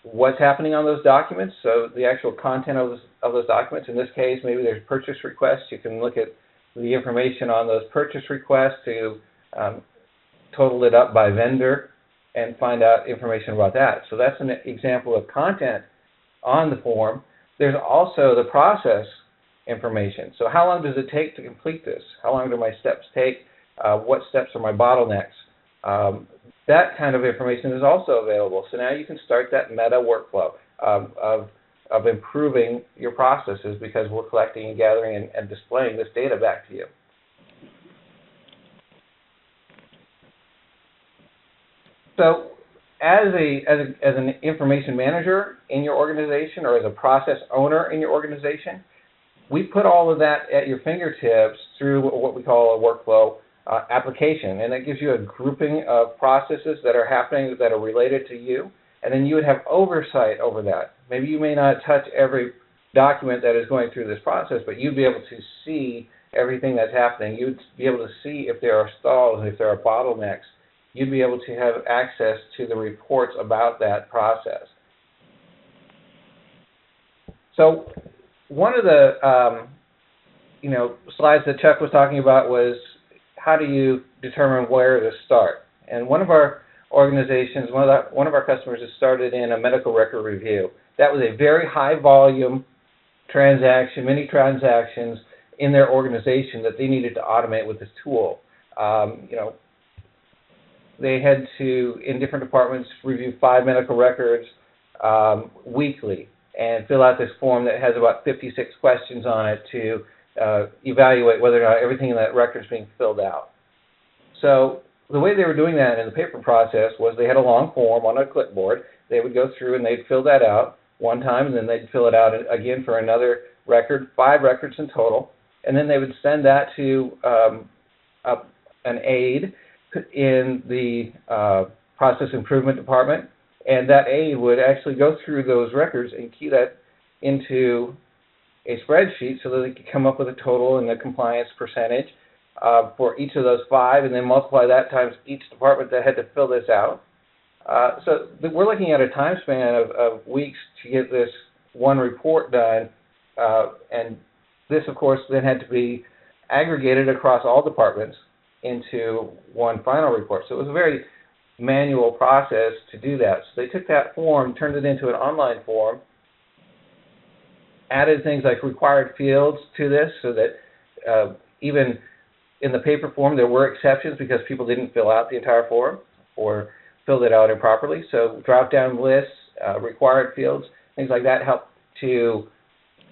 what's happening on those documents, so the actual content of those documents. In this case, maybe there's purchase requests. You can look at the information on those purchase requests to total it up by vendor and find out information about that. So that's an example of content on the form. There's also the process information. So how long does it take to complete this? How long do my steps take? What steps are my bottlenecks? That kind of information is also available. So now you can start that meta workflow of improving your processes because we're collecting and gathering and displaying this data back to you. So as an information manager in your organization or as a process owner in your organization, we put all of that at your fingertips through what we call a workflow application, and that gives you a grouping of processes that are happening that are related to you, and then you would have oversight over that. Maybe you may not touch every document that is going through this process, but you'd be able to see everything that's happening. You'd be able to see if there are stalls, if there are bottlenecks. You'd be able to have access to the reports about that process. So one of the slides that Chuck was talking about was how do you determine where to start? And one of our organizations, one of our customers has started in a medical record review. That was a very high volume transaction, many transactions in their organization that they needed to automate with this tool. They had to, in different departments, review 5 medical records weekly and fill out this form that has about 56 questions on it to evaluate whether or not everything in that record is being filled out. So the way they were doing that in the paper process was they had a long form on a clipboard. They would go through and they'd fill that out one time, and then they'd fill it out again for another record, 5 records in total, and then they would send that to an aide in the process improvement department, and that aide would actually go through those records and key that into a spreadsheet so that they could come up with a total and the compliance percentage for each of those 5, and then multiply that times each department that had to fill this out. So we're looking at a time span of weeks to get this one report done, and this, of course, then had to be aggregated across all departments into one final report. So it was a very manual process to do that. So they took that form, turned it into an online form, added things like required fields to this so that even in the paper form there were exceptions because people didn't fill out the entire form or filled it out improperly. So drop-down lists, required fields, things like that help to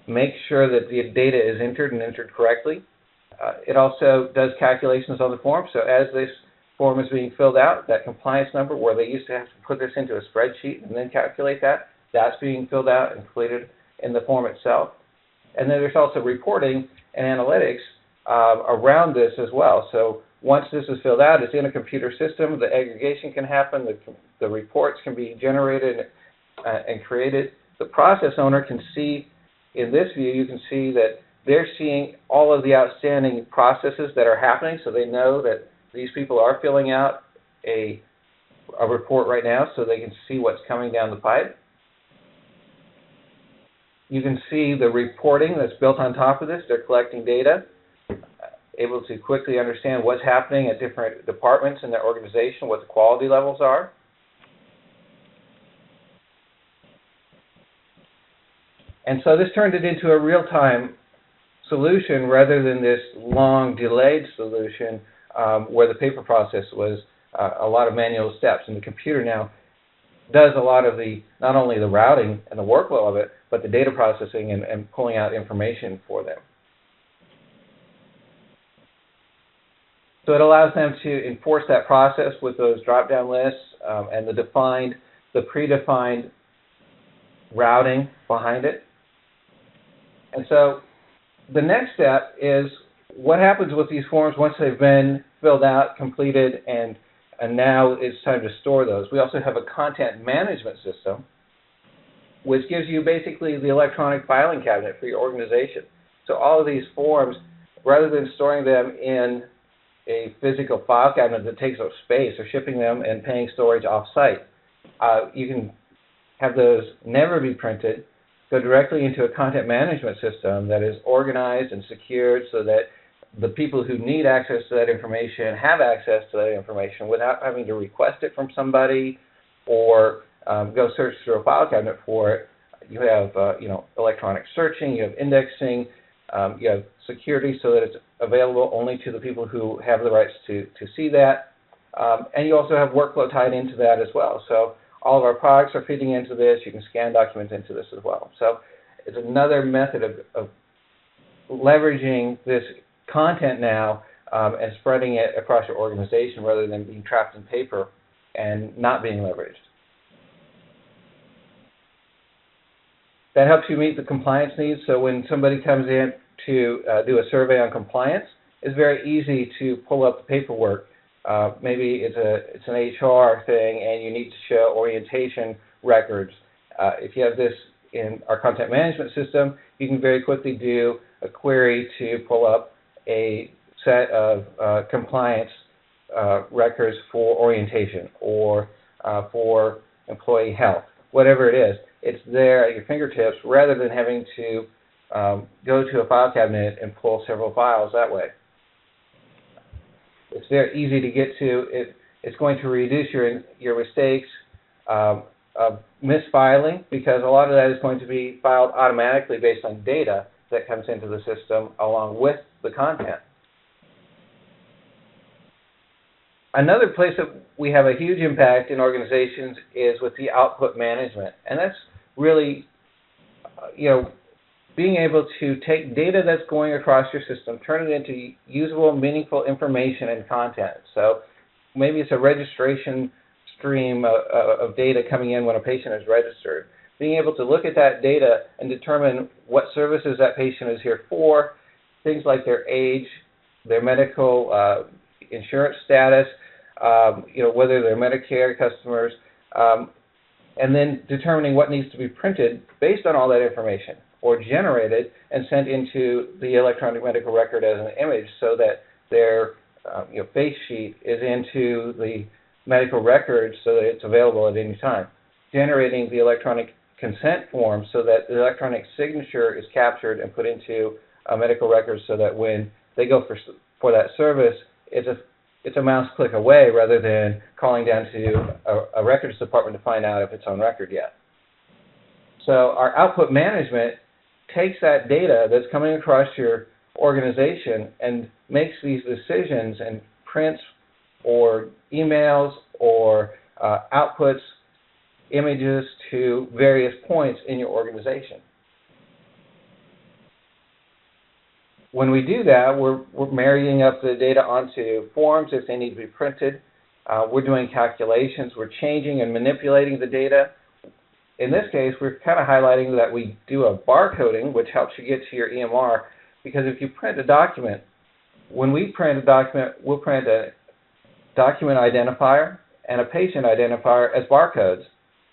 make sure that the data is entered and entered correctly. It also does calculations on the form. So as this form is being filled out, that compliance number where they used to have to put this into a spreadsheet and then calculate that, that's being filled out and completed in the form itself. And then there's also reporting and analytics around this as well. So once this is filled out, it's in a computer system, the aggregation can happen, the reports can be generated and created. The process owner can see, in this view, you can see that they're seeing all of the outstanding processes that are happening, so they know that these people are filling out a report right now, so they can see what's coming down the pipe. You can see the reporting that's built on top of this. They're collecting data, able to quickly understand what's happening at different departments in their organization, what the quality levels are. And so this turned it into a real-time solution rather than this long delayed solution where the paper process was a lot of manual steps. And the computer now does a lot of not only the routing and the workflow of it, but the data processing and pulling out information for them. So it allows them to enforce that process with those drop-down lists and the predefined routing behind it. And so the next step is what happens with these forms once they've been filled out, completed, and now it's time to store those. We also have a content management system, which gives you basically the electronic filing cabinet for your organization. So all of these forms, rather than storing them in a physical file cabinet that takes up space or shipping them and paying storage off-site, you can have those never be printed, go directly into a content management system that is organized and secured so that the people who need access to that information have access to that information without having to request it from somebody or go search through a file cabinet for it. You have electronic searching, you have indexing, you have security so that it's available only to the people who have the rights to see that. And you also have workflow tied into that as well. So all of our products are feeding into this. You can scan documents into this as well. So it's another method of leveraging this content now and spreading it across your organization rather than being trapped in paper and not being leveraged. That helps you meet the compliance needs. So when somebody comes in to do a survey on compliance, it's very easy to pull up the paperwork. Maybe it's an HR thing and you need to show orientation records. If you have this in our content management system, you can very quickly do a query to pull up a set of compliance records for orientation or for employee health, whatever it is. It's there at your fingertips rather than having to go to a file cabinet and pull several files that way. It's very easy to get to. It's going to reduce your mistakes of misfiling, because a lot of that is going to be filed automatically based on data that comes into the system along with the content. Another place that we have a huge impact in organizations is with the output management, and that's really, being able to take data that's going across your system, turn it into usable, meaningful information and content. So maybe it's a registration stream of data coming in when a patient is registered. Being able to look at that data and determine what services that patient is here for, things like their age, their medical insurance status, whether they're Medicare customers, and then determining what needs to be printed based on all that information, or generated and sent into the electronic medical record as an image, so that their face sheet is into the medical record so that it's available at any time. Generating the electronic consent form so that the electronic signature is captured and put into a medical record, so that when they go for that service, it's a mouse click away rather than calling down to a records department to find out if it's on record yet. So our output management takes that data that's coming across your organization and makes these decisions and prints or emails or outputs images to various points in your organization. When we do that, we're marrying up the data onto forms if they need to be printed. We're doing calculations. We're changing and manipulating the data. In this case, we're kind of highlighting that we do a barcoding, which helps you get to your EMR, because if you print a document, when we print a document, we'll print a document identifier and a patient identifier as barcodes.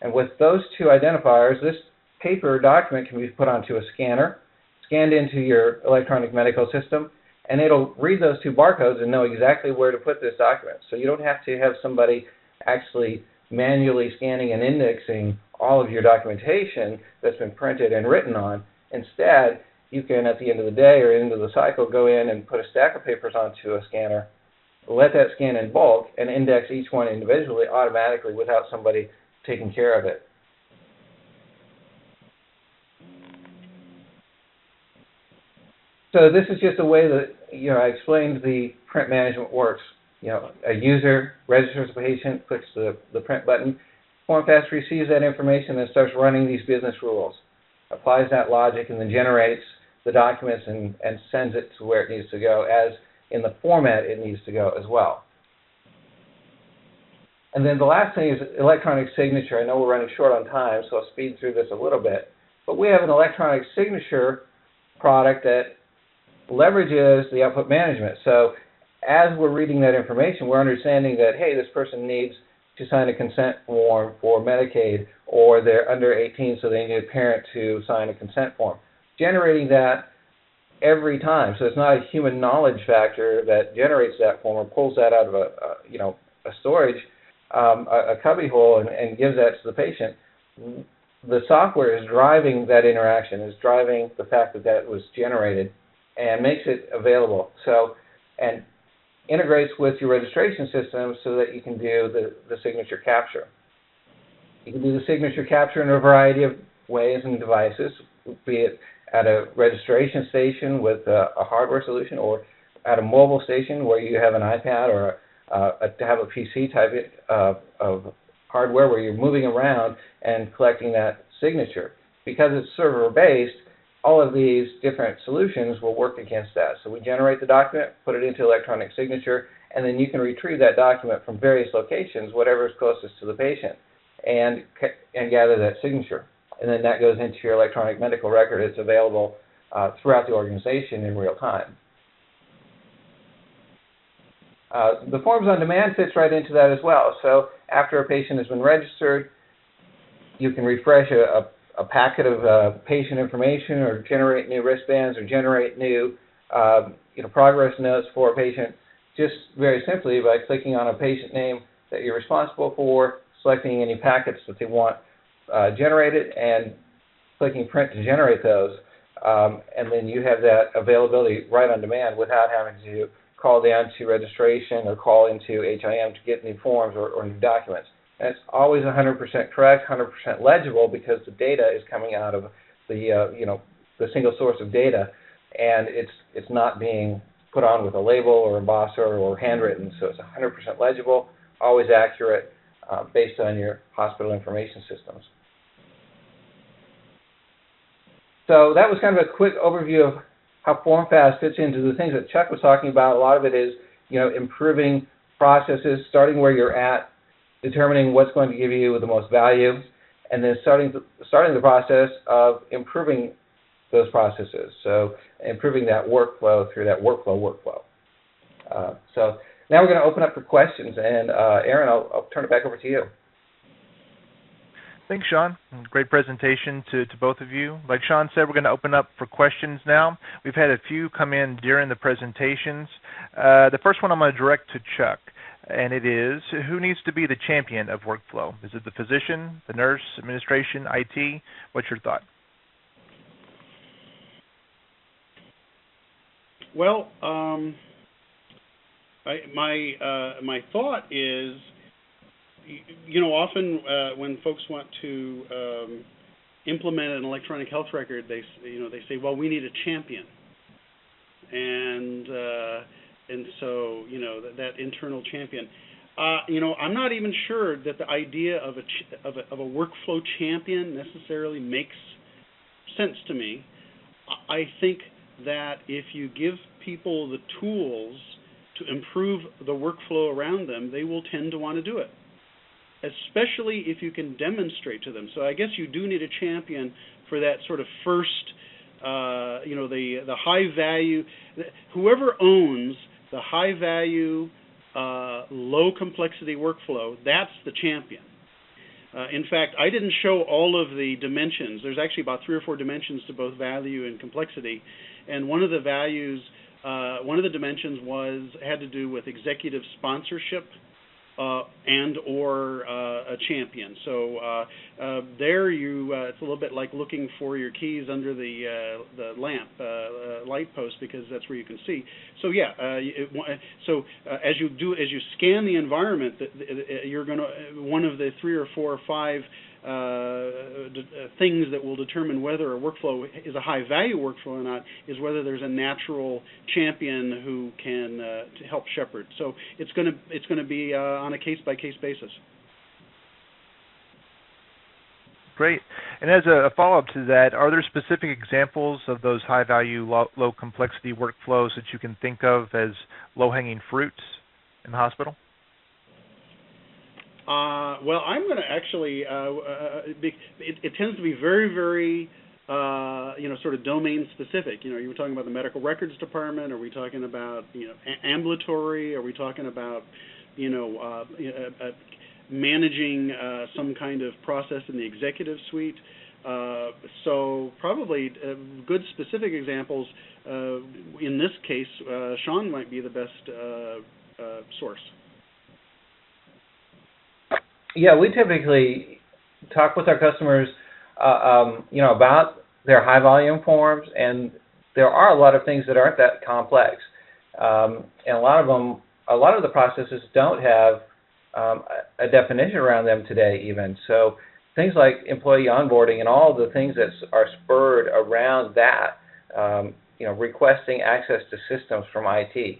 And with those two identifiers, this paper document can be put onto a scanner, scanned into your electronic medical system, and it'll read those two barcodes and know exactly where to put this document. So you don't have to have somebody actually manually scanning and indexing all of your documentation that's been printed and written on. Instead, you can, at the end of the day or end of the cycle, go in and put a stack of papers onto a scanner, let that scan in bulk, and index each one individually automatically without somebody taking care of it. So this is just a way that I explained the print management works. A user registers a patient, clicks the print button. FormFast receives that information and starts running these business rules, applies that logic, and then generates the documents and sends it to where it needs to go, as in the format it needs to go as well. And then the last thing is electronic signature. I know we're running short on time, so I'll speed through this a little bit. But we have an electronic signature product that leverages the output management. So as we're reading that information, we're understanding that, hey, this person needs to sign a consent form for Medicaid, or they're under 18, so they need a parent to sign a consent form. Generating that every time. So it's not a human knowledge factor that generates that form or pulls that out of a storage, a cubbyhole, and gives that to the patient. The software is driving that interaction, is driving the fact that that was generated, and makes it available. So, and integrates with your registration system so that you can do the signature capture. You can do the signature capture in a variety of ways and devices, be it at a registration station with a hardware solution, or at a mobile station where you have an iPad or have a PC type of hardware where you're moving around and collecting that signature. Because it's server-based, all of these different solutions will work against that. So we generate the document, put it into electronic signature, and then you can retrieve that document from various locations, whatever is closest to the patient, and gather that signature. And then that goes into your electronic medical record. It's available throughout the organization in real time. The Forms on Demand fits right into that as well. So after a patient has been registered, you can refresh a packet of patient information, or generate new wristbands, or generate new progress notes for a patient, just very simply by clicking on a patient name that you're responsible for, selecting any packets that they want generated, and clicking print to generate those. And then you have that availability right on demand without having to call down to registration or call into HIM to get new forms or new documents. And it's always 100% correct, 100% legible, because the data is coming out of the single source of data, and it's not being put on with a label or embosser or handwritten. So it's 100% legible, always accurate, based on your hospital information systems. So that was kind of a quick overview of how FormFast fits into the things that Chuck was talking about. A lot of it is, improving processes, starting where you're at, determining what's going to give you the most value, and then starting the process of improving those processes. So improving that workflow through that workflow. So now we're going to open up for questions, and Aaron, I'll turn it back over to you. Thanks, Sean. Great presentation to both of you. Like Sean said, we're going to open up for questions now. We've had a few come in during the presentations. The first one I'm going to direct to Chuck, and it is, who needs to be the champion of workflow? Is it the physician, the nurse, administration, IT? What's your thought? Well, my thought is, often when folks want to implement an electronic health record, they say, well, we need a champion, and so that internal champion. I'm not even sure that the idea of a workflow champion necessarily makes sense to me. I think that if you give people the tools to improve the workflow around them, they will tend to want to do it, especially if you can demonstrate to them. So I guess you do need a champion for that sort of first, the high value. Whoever owns the high value, low complexity workflow, that's the champion. In fact, I didn't show all of the dimensions. There's actually about 3 or 4 dimensions to both value and complexity. And one of the values, one of the dimensions had to do with executive sponsorship and or a champion. So there it's a little bit like looking for your keys under the lamp light post, because that's where you can see. So yeah, as you scan the environment, you're going to, one of the 3 or 4 or 5 things that will determine whether a workflow is a high value workflow or not is whether there's a natural champion who can help shepherd. So it's going to be on a case by case basis. Great. And as a follow-up to that, are there specific examples of those high value, low complexity workflows that you can think of as low hanging fruits in the hospital? Well, I'm going to actually, it tends to be very, very, sort of domain specific. You were talking about the medical records department. Are we talking about, ambulatory? Are we talking about, managing some kind of process in the executive suite? So probably good specific examples. In this case, Sean might be the best source. Yeah, we typically talk with our customers, about their high volume forms, and there are a lot of things that aren't that complex, and a lot of the processes don't have a definition around them today, even. So things like employee onboarding and all the things that are spurred around that, requesting access to systems from IT,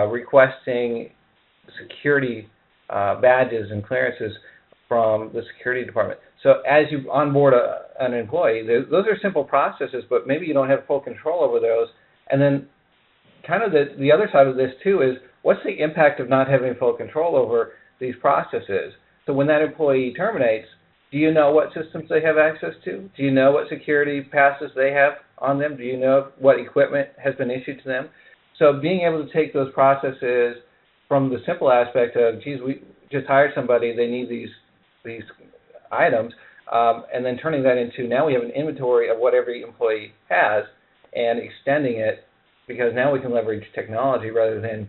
requesting security badges and clearances from the security department. So as you onboard an employee, those are simple processes, but maybe you don't have full control over those. And then kind of the other side of this too is, what's the impact of not having full control over these processes? So when that employee terminates, do you know what systems they have access to? Do you know what security passes they have on them? Do you know what equipment has been issued to them? So being able to take those processes from the simple aspect of, geez, we just hired somebody, they need these items, and then turning that into, now we have an inventory of what every employee has, and extending it, because now we can leverage technology rather than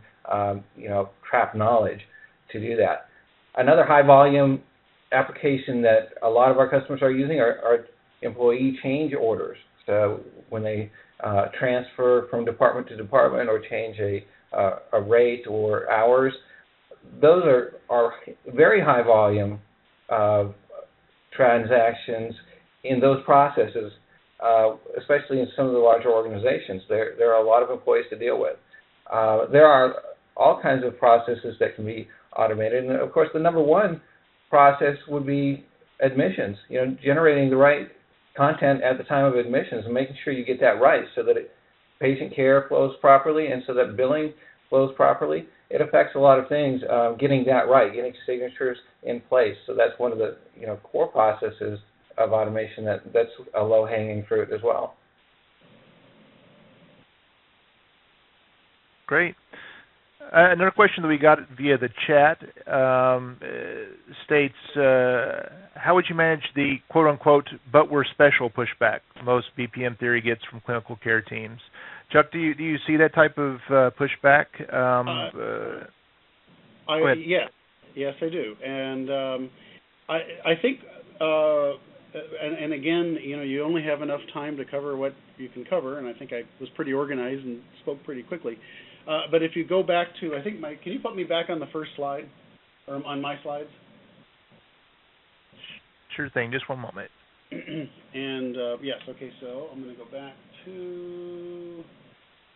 trap knowledge to do that. Another high volume application that a lot of our customers are using are employee change orders. So when they transfer from department to department or change a rate or hours, those are very high volume transactions in those processes, especially in some of the larger organizations. There are a lot of employees to deal with. There are all kinds of processes that can be automated, and of course the number one process would be admissions, generating the right content at the time of admissions and making sure you get that right so that patient care flows properly and so that billing flows properly. It affects a lot of things, getting that right, getting signatures in place. So that's one of the core processes of automation that's a low-hanging fruit as well. Great. Another question that we got via the chat states, how would you manage the quote-unquote, but we're special pushback most BPM theory gets from clinical care teams? Chuck, do you see that type of pushback? Yes, I do. And I think, and again, you only have enough time to cover what you can cover, and I think I was pretty organized and spoke pretty quickly. But if you go back to, I think, Mike, can you put me back on the first slide, or on my slides? Sure thing, just one moment. And, yes, okay, so I'm going to go back to,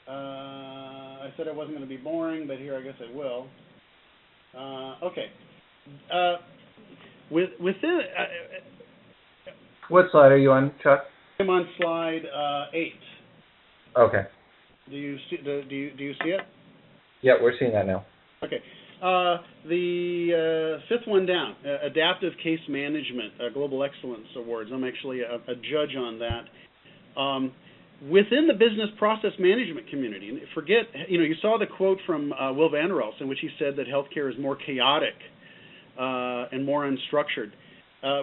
I said I wasn't going to be boring, but here I guess I will. Okay. Within... what slide are you on, Chuck? I'm on slide 8. Okay. Do you see it? Yeah, we're seeing that now. Okay. The fifth one down, Adaptive Case Management, Global Excellence Awards. I'm actually a judge on that. Within the business process management community, you saw the quote from Will Vanderelst in which he said that healthcare is more chaotic and more unstructured.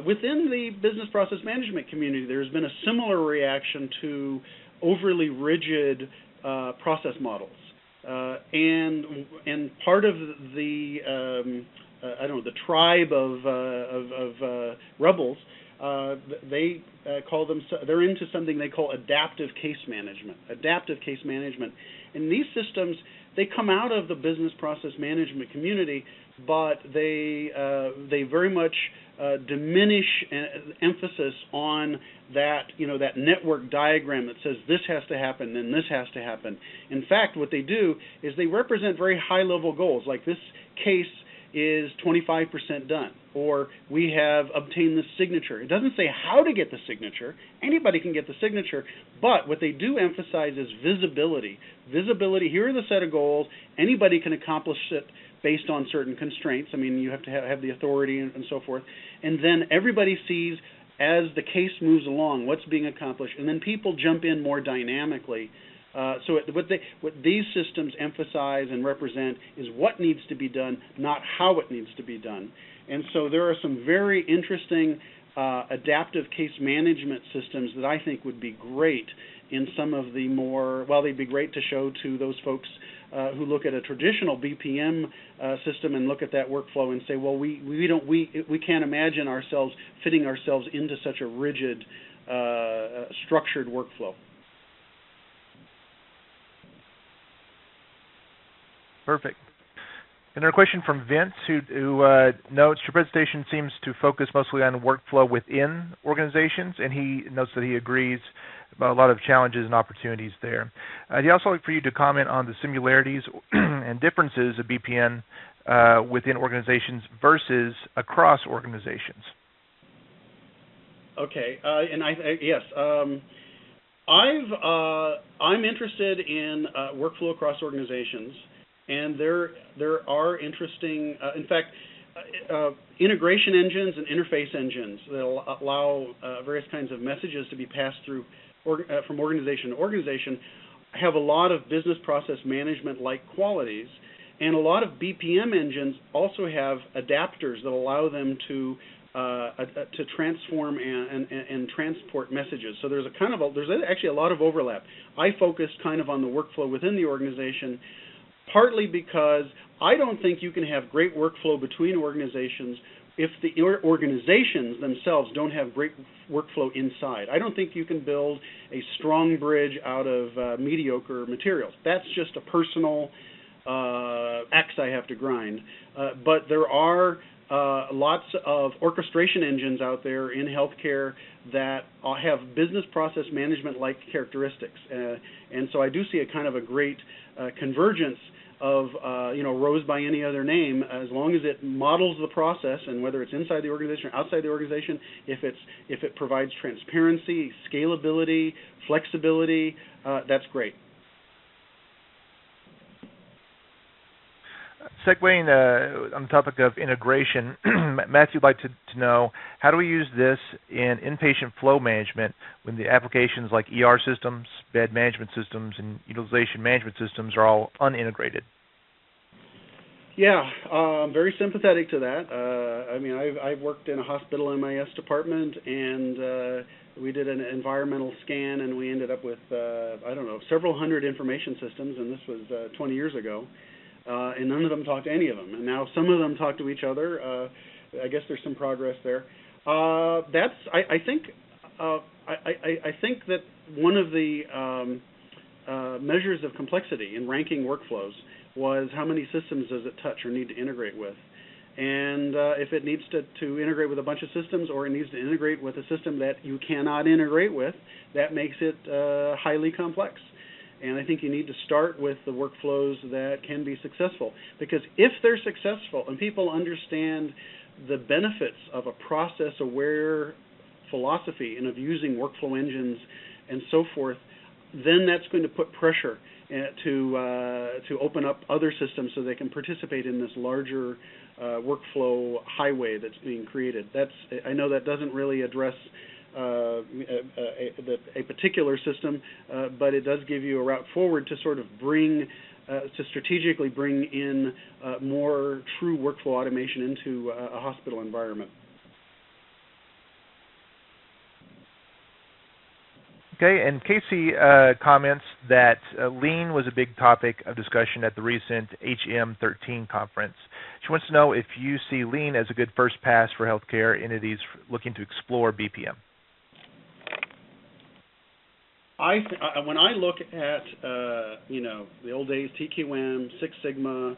Within the business process management community, there's been a similar reaction to overly rigid process models, and part of the the tribe of rebels, they call them, they're into something they call adaptive case management. Adaptive case management, and these systems, they come out of the business process management community, but they very much diminish emphasis on that, that network diagram that says this has to happen and this has to happen. In fact, what they do is they represent very high-level goals, like this case is 25% done, or we have obtained the signature. It doesn't say how to get the signature. Anybody can get the signature, but what they do emphasize is visibility. Visibility, here are the set of goals. Anybody can accomplish it based on certain constraints. I mean, you have to have the authority and so forth. And then everybody sees, as the case moves along, what's being accomplished, and then people jump in more dynamically. What these systems emphasize and represent is what needs to be done, not how it needs to be done. And so there are some very interesting adaptive case management systems that I think would be great in some of the more, well, they'd be great to show to those folks who look at a traditional BPM system and look at that workflow and say, well, we can't imagine ourselves fitting ourselves into such a rigid, structured workflow. Perfect. Another question from Vince, who notes your presentation seems to focus mostly on workflow within organizations, and he notes that he agrees about a lot of challenges and opportunities there. He'd also like for you to comment on the similarities and differences of BPM within organizations versus across organizations. Okay, I'm interested in workflow across organizations. And there are interesting, in fact, integration engines and interface engines that allow various kinds of messages to be passed through from organization to organization have a lot of business process management-like qualities. And a lot of BPM engines also have adapters that allow them to to transform and transport messages. So there's actually a lot of overlap. I focused kind of on the workflow within the organization, partly because I don't think you can have great workflow between organizations if the organizations themselves don't have great workflow inside. I don't think you can build a strong bridge out of mediocre materials. That's just a personal axe I have to grind. But there are lots of orchestration engines out there in healthcare that have business process management-like characteristics. And so I do see a kind of a great convergence of, rose by any other name, as long as it models the process, and whether it's inside the organization or outside the organization, if it provides transparency, scalability, flexibility, that's great. Segueing on the topic of integration, Matthew would like to know, how do we use this in inpatient flow management when the applications like ER systems, bed management systems, and utilization management systems are all unintegrated? Yeah, I'm very sympathetic to that. I've worked in a hospital MIS department, and we did an environmental scan, and we ended up with, several hundred information systems, and this was 20 years ago. And none of them talk to any of them. And now some of them talk to each other. I guess there's some progress there. I think that one of the measures of complexity in ranking workflows was how many systems does it touch or need to integrate with. And if it needs to integrate with a bunch of systems, or it needs to integrate with a system that you cannot integrate with, that makes it highly complex. And I think you need to start with the workflows that can be successful. Because if they're successful and people understand the benefits of a process-aware philosophy and of using workflow engines and so forth, then that's going to put pressure to open up other systems so they can participate in this larger workflow highway that's being created. I know that doesn't really address a particular system, but it does give you a route forward to sort of to strategically bring in more true workflow automation into a hospital environment. Okay, and Casey comments that lean was a big topic of discussion at the recent HM13 conference. She wants to know if you see lean as a good first pass for healthcare entities looking to explore BPM. When I look at the old days, TQM, Six Sigma,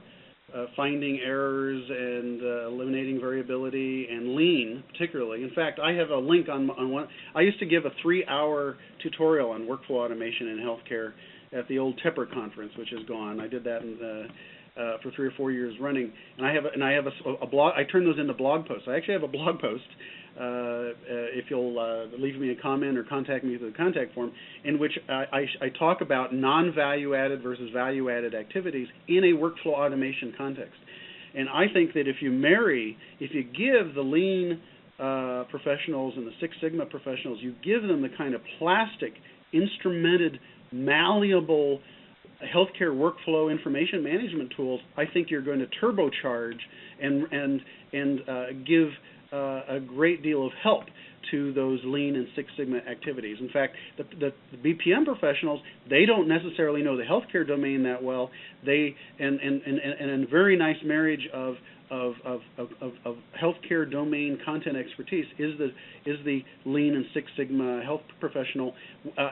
finding errors and eliminating variability, and lean particularly. In fact, I have a link on one. I used to give a 3-hour tutorial on workflow automation in healthcare at the old Tepper conference, which is gone. I did that for 3 or 4 years running, and I have a blog. I turn those into blog posts. I actually have a blog post. If you'll leave me a comment or contact me through the contact form, in which I talk about non-value-added versus value-added activities in a workflow automation context. And I think that if you give the lean professionals and the Six Sigma professionals, you give them the kind of plastic, instrumented, malleable healthcare workflow information management tools, I think you're going to turbocharge and give a great deal of help to those lean and Six Sigma activities. In fact, the BPM professionals, they don't necessarily know the healthcare domain that well. And a very nice marriage of healthcare domain content expertise is the lean and Six Sigma health professional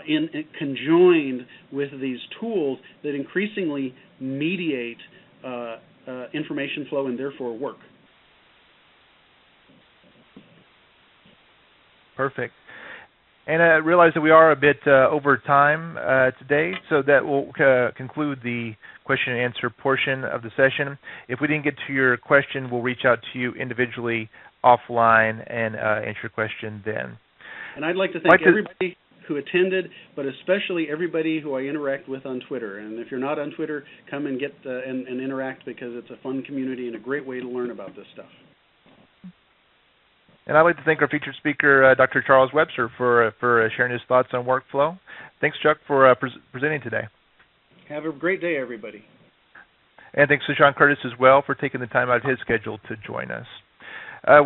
in conjoined with these tools that increasingly mediate information flow and therefore work. Perfect. And I realize that we are a bit over time today, so that will conclude the question and answer portion of the session. If we didn't get to your question, we'll reach out to you individually offline and answer your question then. And I'd like to thank everybody who attended, but especially everybody who I interact with on Twitter. And if you're not on Twitter, come and get and interact, because it's a fun community and a great way to learn about this stuff. And I'd like to thank our featured speaker, Dr. Charles Webster, for sharing his thoughts on workflow. Thanks, Chuck, for presenting today. Have a great day, everybody. And thanks to Sean Curtis as well for taking the time out of his schedule to join us.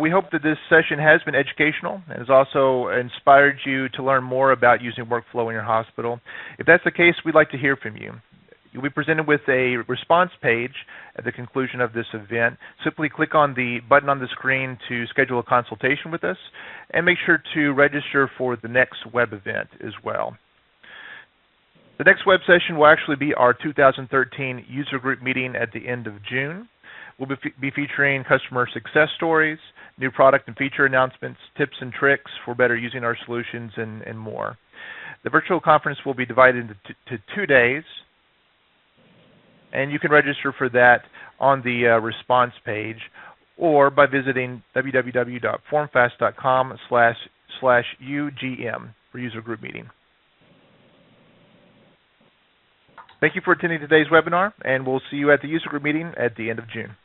We hope that this session has been educational and has also inspired you to learn more about using workflow in your hospital. If that's the case, we'd like to hear from you. You'll be presented with a response page at the conclusion of this event. Simply click on the button on the screen to schedule a consultation with us, and make sure to register for the next web event as well. The next web session will actually be our 2013 user group meeting at the end of June. We'll be featuring customer success stories, new product and feature announcements, tips and tricks for better using our solutions, and more. The virtual conference will be divided into 2 days, and you can register for that on the response page or by visiting www.formfast.com/UGM for user group meeting. Thank you for attending today's webinar, and we'll see you at the user group meeting at the end of June.